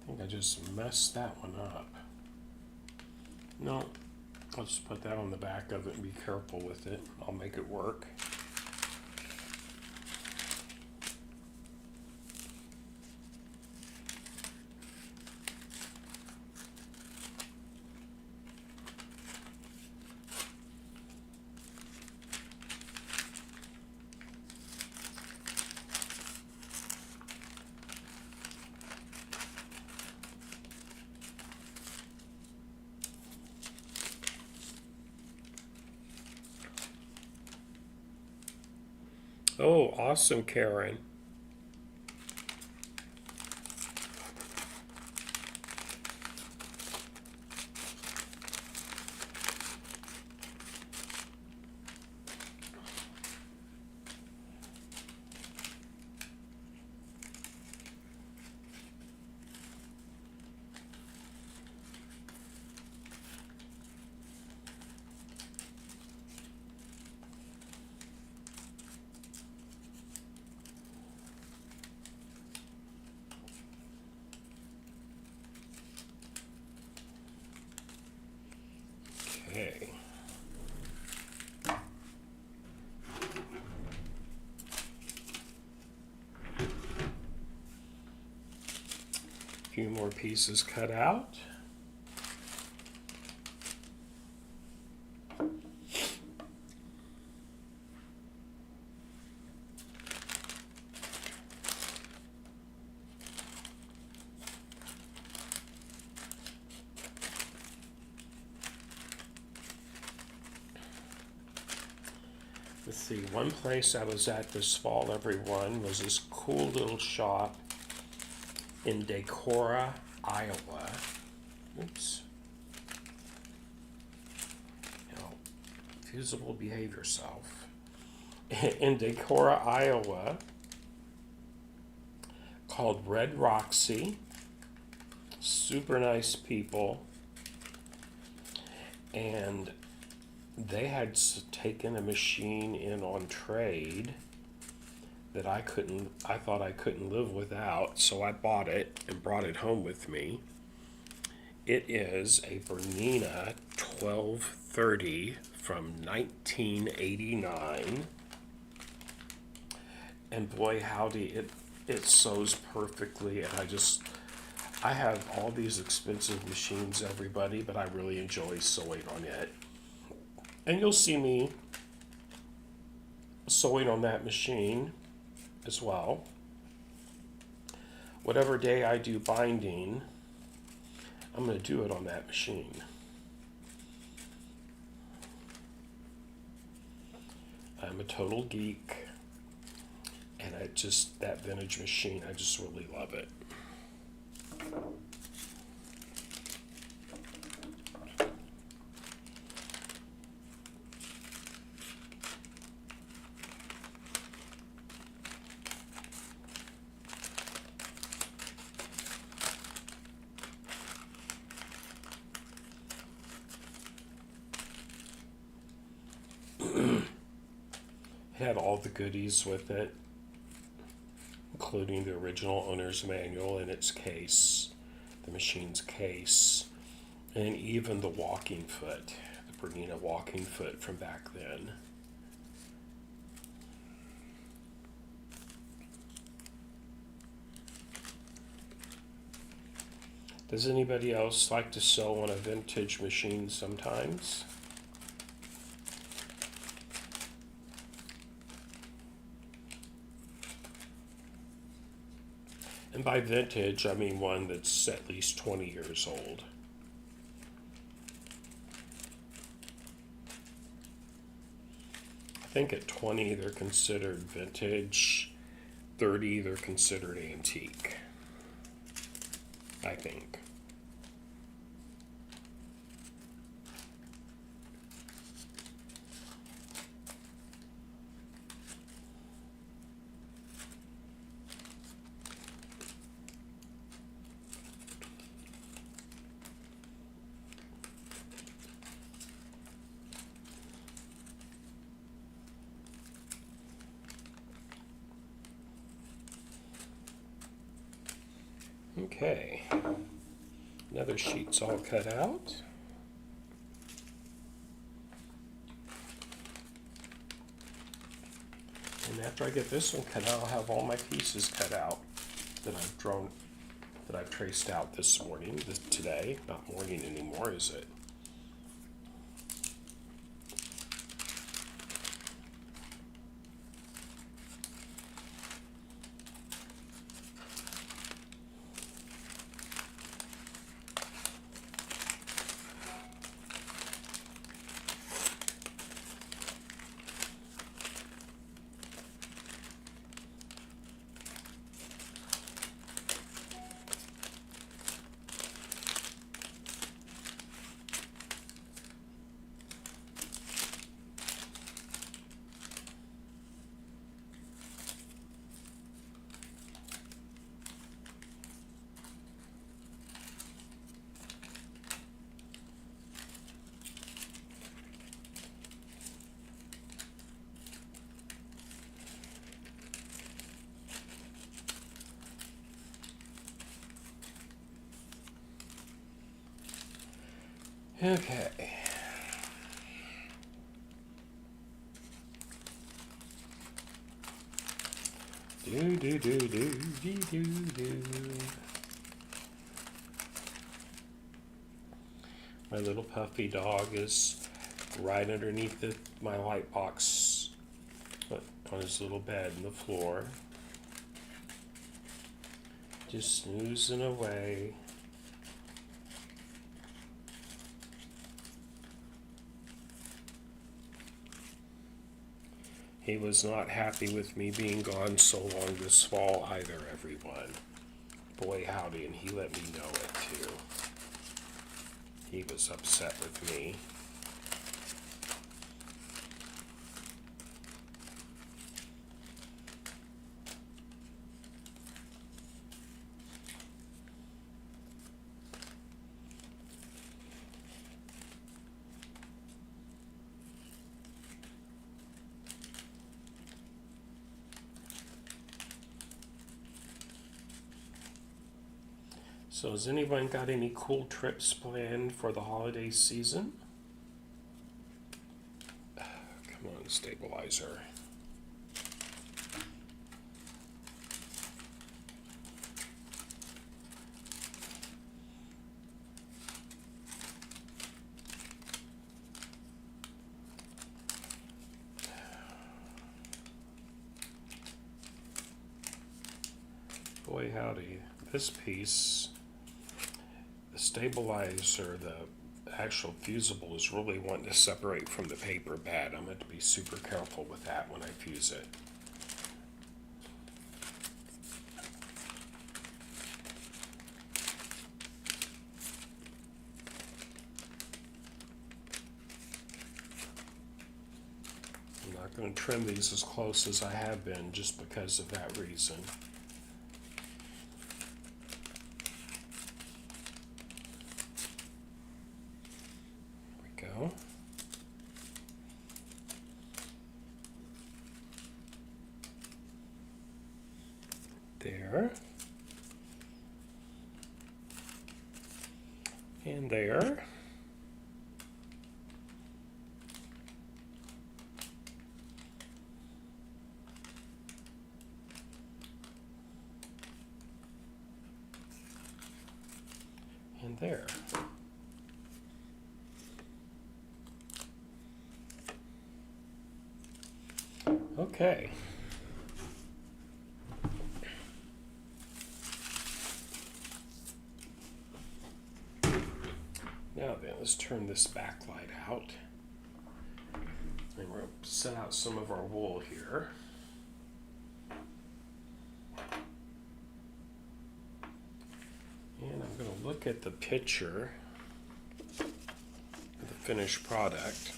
I think I just messed that one up. No, I'll just put that on the back of it and be careful with it. I'll make it work. Oh, awesome, Karen. Okay. A few more pieces cut out. Let's see, one place I was at this fall, everyone, was this cool little shop in Decorah, Iowa. Oops. You know, Fusible, behave yourself. in Decorah, Iowa, called Red Roxy. Super nice people. And they had taken a machine in on trade that I thought I couldn't live without, so I bought it and brought it home with me. It is a Bernina 1230 from 1989. And boy, howdy, it sews perfectly. And I have all these expensive machines, everybody, but I really enjoy sewing on it. And you'll see me sewing on that machine as well. Whatever day I do binding, I'm going to do it on that machine. I'm a total geek, and that vintage machine, I just really love it. It had all the goodies with it, including the original owner's manual in its case, the machine's case, and even the walking foot, the Bernina walking foot from back then. Does anybody else like to sew on a vintage machine sometimes? And by vintage, I mean one that's at least 20 years old. I think at 20 they're considered vintage, 30 they're considered antique, I think. Okay, another sheet's all cut out. And after I get this one cut out, I'll have all my pieces cut out that I've traced out this morning, today. Not morning anymore, is it? Okay. Do. My little puffy dog is right underneath my light box on his little bed in the floor. Just snoozing away. He was not happy with me being gone so long this fall either, everyone. Boy, howdy, and he let me know it too. He was upset with me. So has anyone got any cool trips planned for the holiday season? Come on, stabilizer. Boy howdy, this piece, the stabilizer, the actual fusible is really wanting to separate from the paper bed. I'm going to be super careful with that when I fuse it. I'm not going to trim these as close as I have been just because of that reason. Go. There. And there. And there. Okay. Now then, let's turn this backlight out. And we're going to set out some of our wool here. And I'm going to look at the picture of the finished product.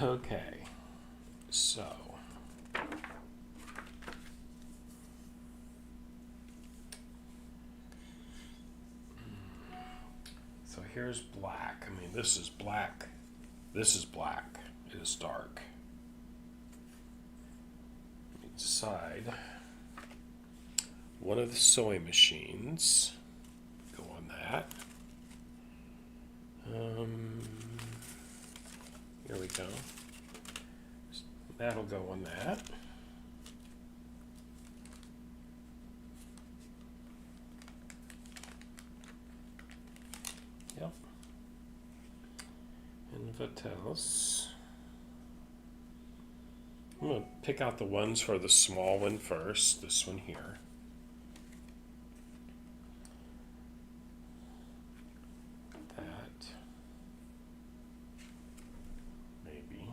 Okay, so here's black. I mean, this is black. This is black. It is dark. Inside one of the sewing machines. Go on that. Here we go. That'll go on that. Yep. And what else? I'm going to pick out the ones for the small one first. This one here. That. Maybe.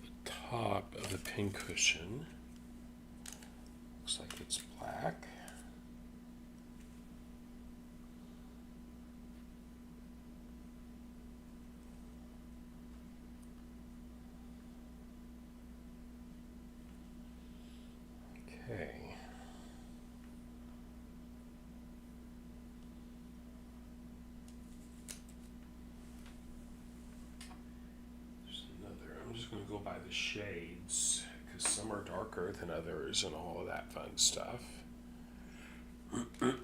The top of the pincushion. Looks like it's black. Okay. There's another. I'm just going to go by the shades because some are darker than others and all of that fun stuff. I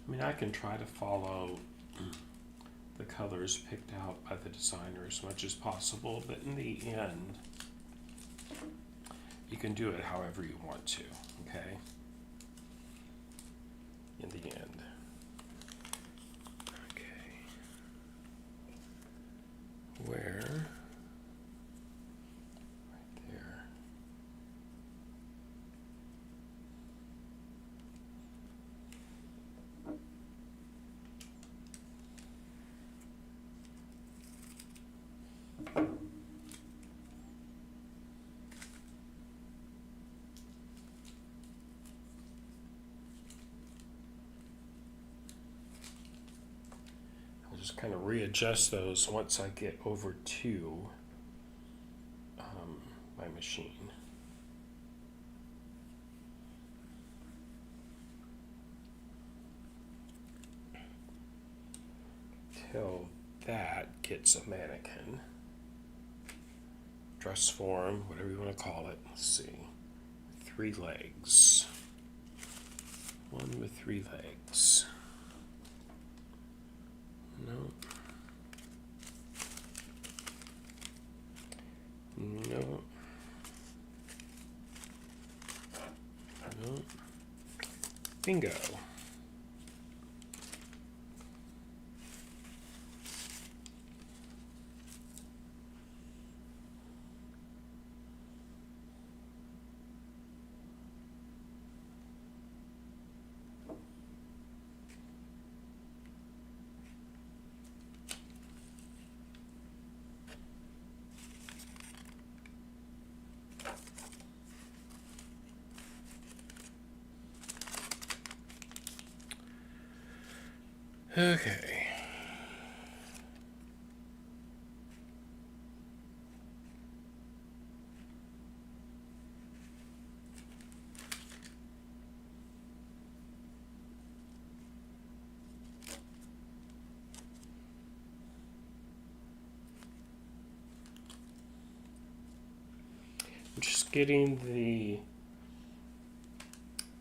mean, I can try to follow the colors picked out by the designer as much as possible, but in the end, you can do it however you want to, okay? In the end. Okay. Where? Right there. Just kind of readjust those once I get over to my machine. until that gets a mannequin. Dress form, whatever you want to call it. Let's see. 3 legs. One with 3 legs. No. No. No. Bingo. Okay. I'm just getting the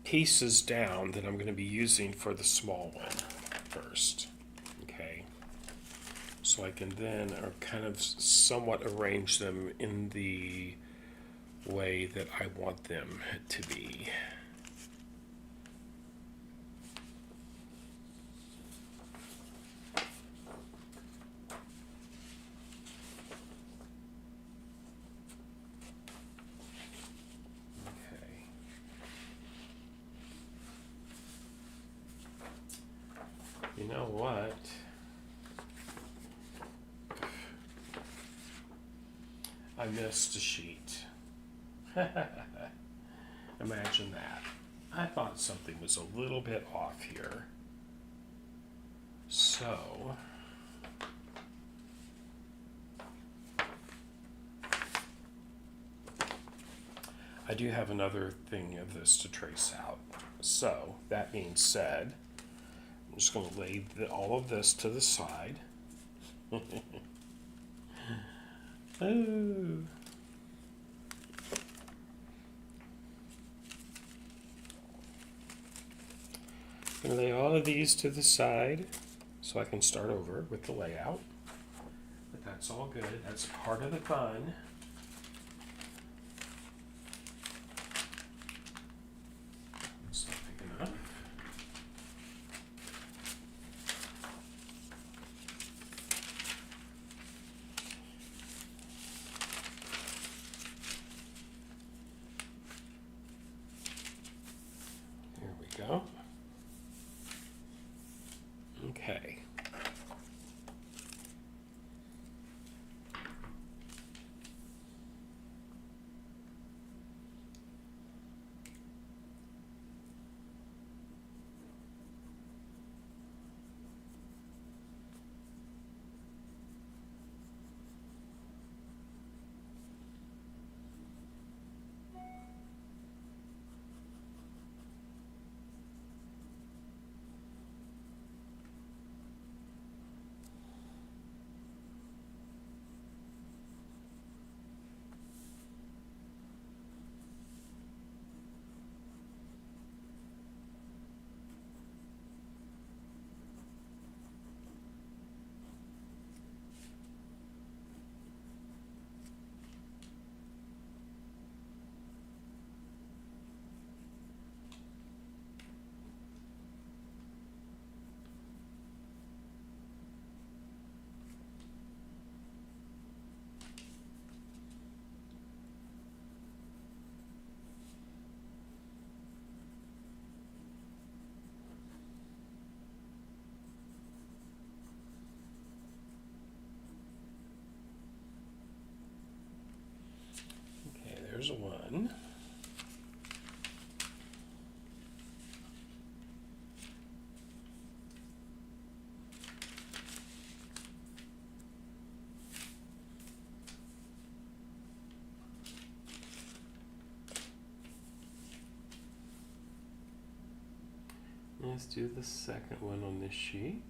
pieces down that I'm going to be using for the small one first. Okay. So I can then kind of somewhat arrange them in the way that I want them to be. You know what? I missed a sheet. Imagine that. I thought something was a little bit off here. So, I do have another thing of this to trace out. So, that being said, I'm just going to lay all of this to the side. Oh. I'm going to lay all of these to the side so I can start over with the layout. But that's all good. That's part of the fun. It's not big enough. There we go. Okay. There's one. Let's do the second one on this sheet.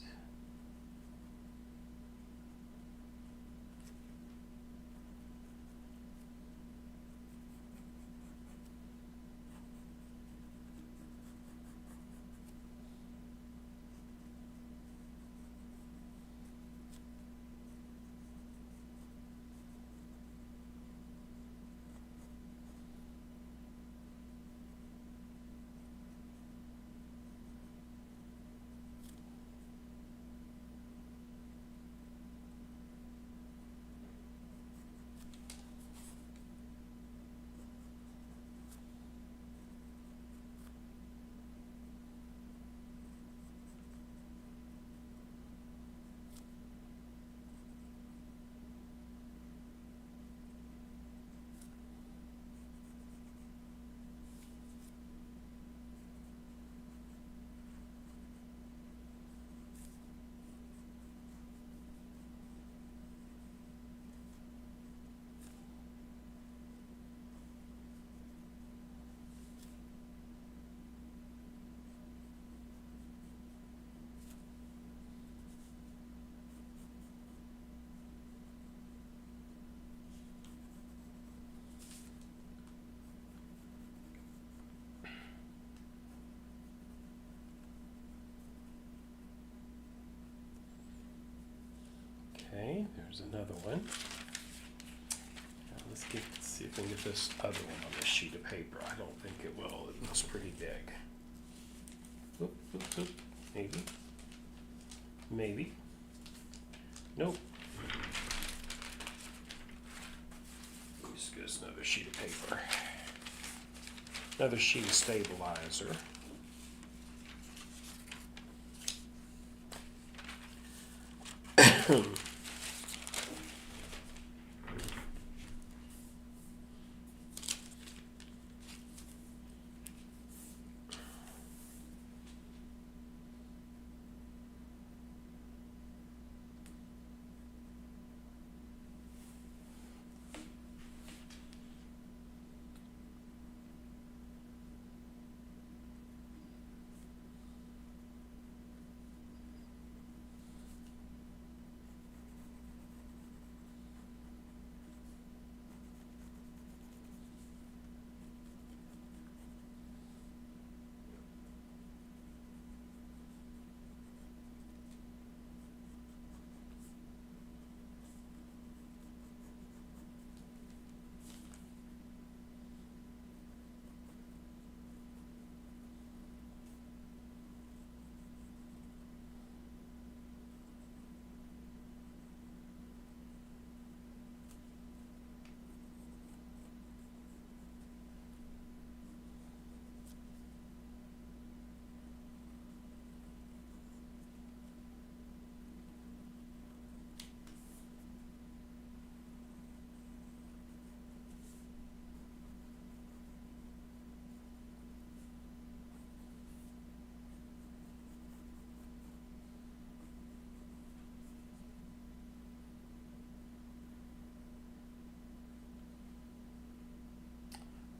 There's another one. Now let's see if we can get this other one on this sheet of paper. I don't think it will. It looks pretty big. Oop, oop, oop. Maybe. Maybe. Nope. Just get us another sheet of paper. Another sheet of stabilizer.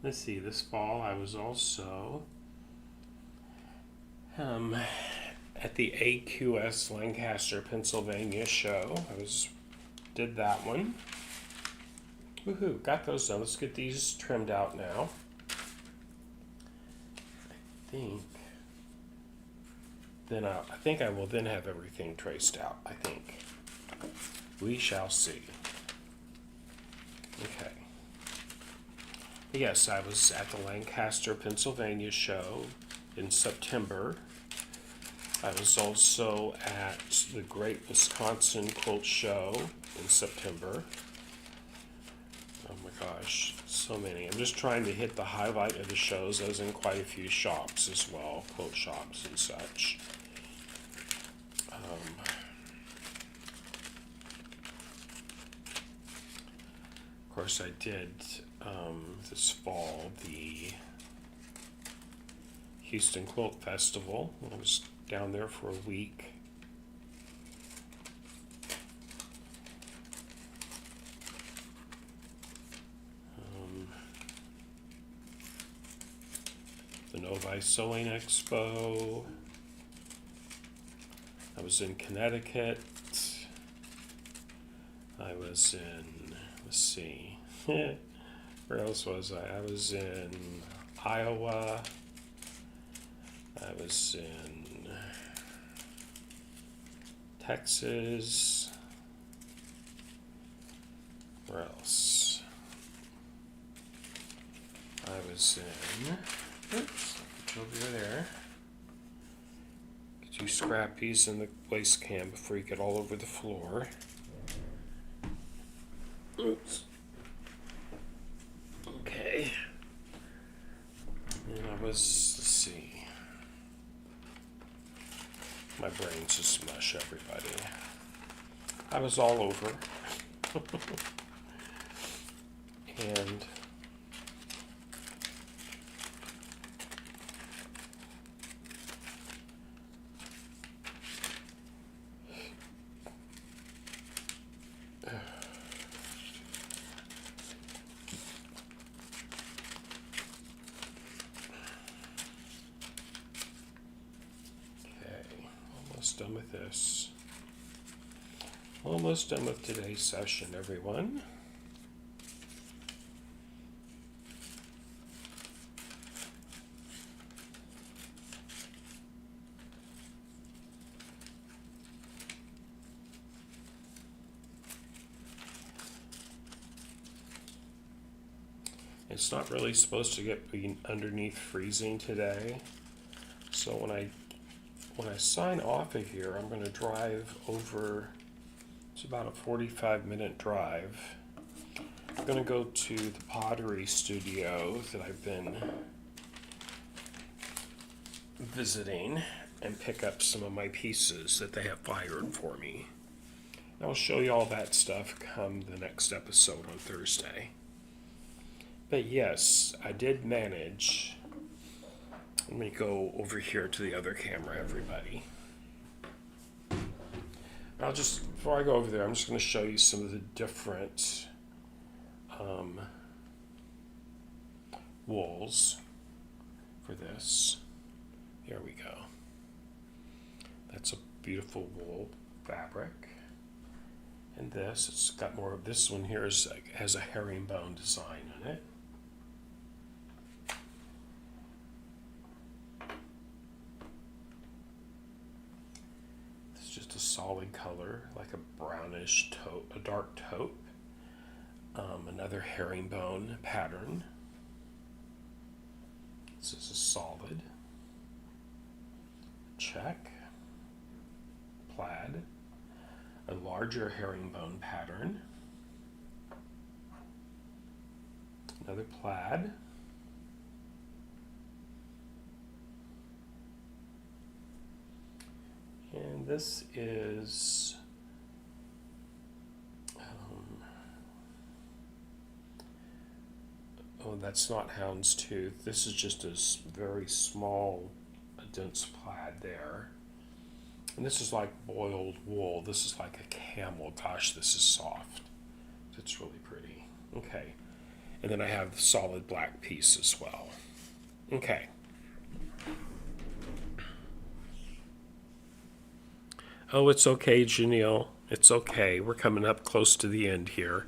Let's see, this fall I was also at the AQS Lancaster, Pennsylvania show. Did that one. Woohoo, got those done. Let's get these trimmed out now. I think I will then have everything traced out, I think. We shall see. Okay. Yes, I was at the Lancaster, Pennsylvania show in September. I was also at the Great Wisconsin Quilt Show in September. Oh my gosh, so many. I'm just trying to hit the highlight of the shows. I was in quite a few shops as well, quilt shops and such. Of course, I did this fall the Houston Quilt Festival. I was down there for a week. The Novi Sewing Expo. I was in Connecticut. I was in, let's see, where else was I? I was in Iowa. I was in Texas. Where else? I was in, oops, over there. Get you scrappies in the waste can before you get all over the floor. Oops. Okay. And I was, let's see. My brain's just mush, everybody. I was all over. And done with this. Almost done with today's session, everyone. it's not really supposed to get underneath freezing today. So when I sign off of here, I'm going to drive over. It's about a 45-minute drive. I'm going to go to the pottery studio that I've been visiting and pick up some of my pieces that they have fired for me. I'll show you all that stuff come the next episode on Thursday. But yes, I did manage. Let me go over here to the other camera, everybody. Before I go over there, I'm just going to show you some of the different wools for this. Here we go. That's a beautiful wool fabric. And this, it's got more of this one here has a herringbone design in it. It's just a solid color, like a brownish taupe, a dark taupe. Another herringbone pattern. This is a solid. Check. Plaid. A larger herringbone pattern. Another plaid. And this is oh, that's not houndstooth. This is just a very small, dense plaid there. And this is like boiled wool. This is like a camel. Gosh, this is soft. It's really pretty. Okay. And then I have the solid black piece as well. Okay. Oh, it's okay, Janelle. It's okay. We're coming up close to the end here.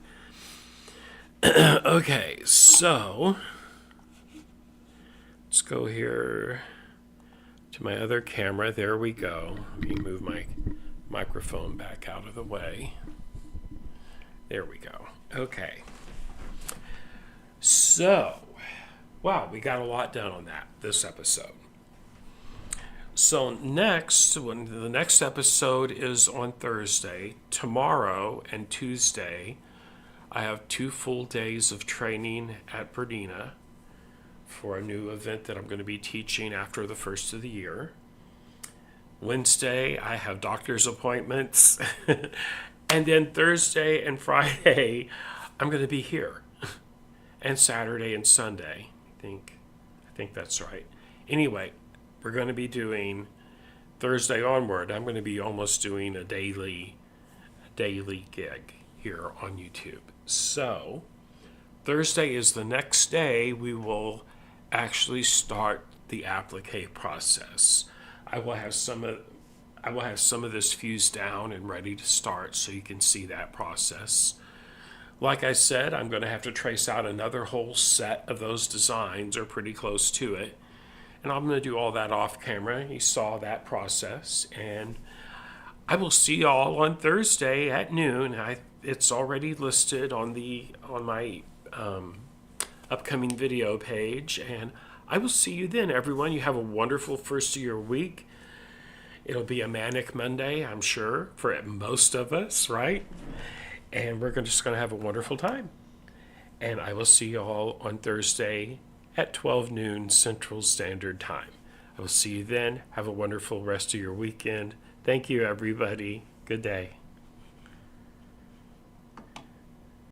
Okay, so let's go here to my other camera. There we go. Let me move my microphone back out of the way. There we go. Okay. So, wow, we got a lot done on this episode. So next, when the next episode is on Thursday, tomorrow and Tuesday, I have 2 full days of training at Bernina for a new event that I'm going to be teaching after the first of the year. Wednesday, I have doctor's appointments. And then Thursday and Friday, I'm going to be here. And Saturday and Sunday. I think that's right. Anyway, we're going to be doing Thursday onward. I'm going to be almost doing a daily gig here on YouTube. So Thursday is the next day we will actually start the applique process. I will have some of this fused down and ready to start so you can see that process. Like I said, I'm going to have to trace out another whole set of those designs, or pretty close to it. And I'm going to do all that off camera. You saw that process. And I will see y'all on Thursday at noon. It's already listed on my upcoming video page. And I will see you then, everyone. You have a wonderful first of your week. It'll be a manic Monday, I'm sure, for most of us, right? And we're just going to have a wonderful time. And I will see you all on Thursday at 12 noon Central Standard Time. I will see you then. Have a wonderful rest of your weekend. Thank you, everybody. Good day.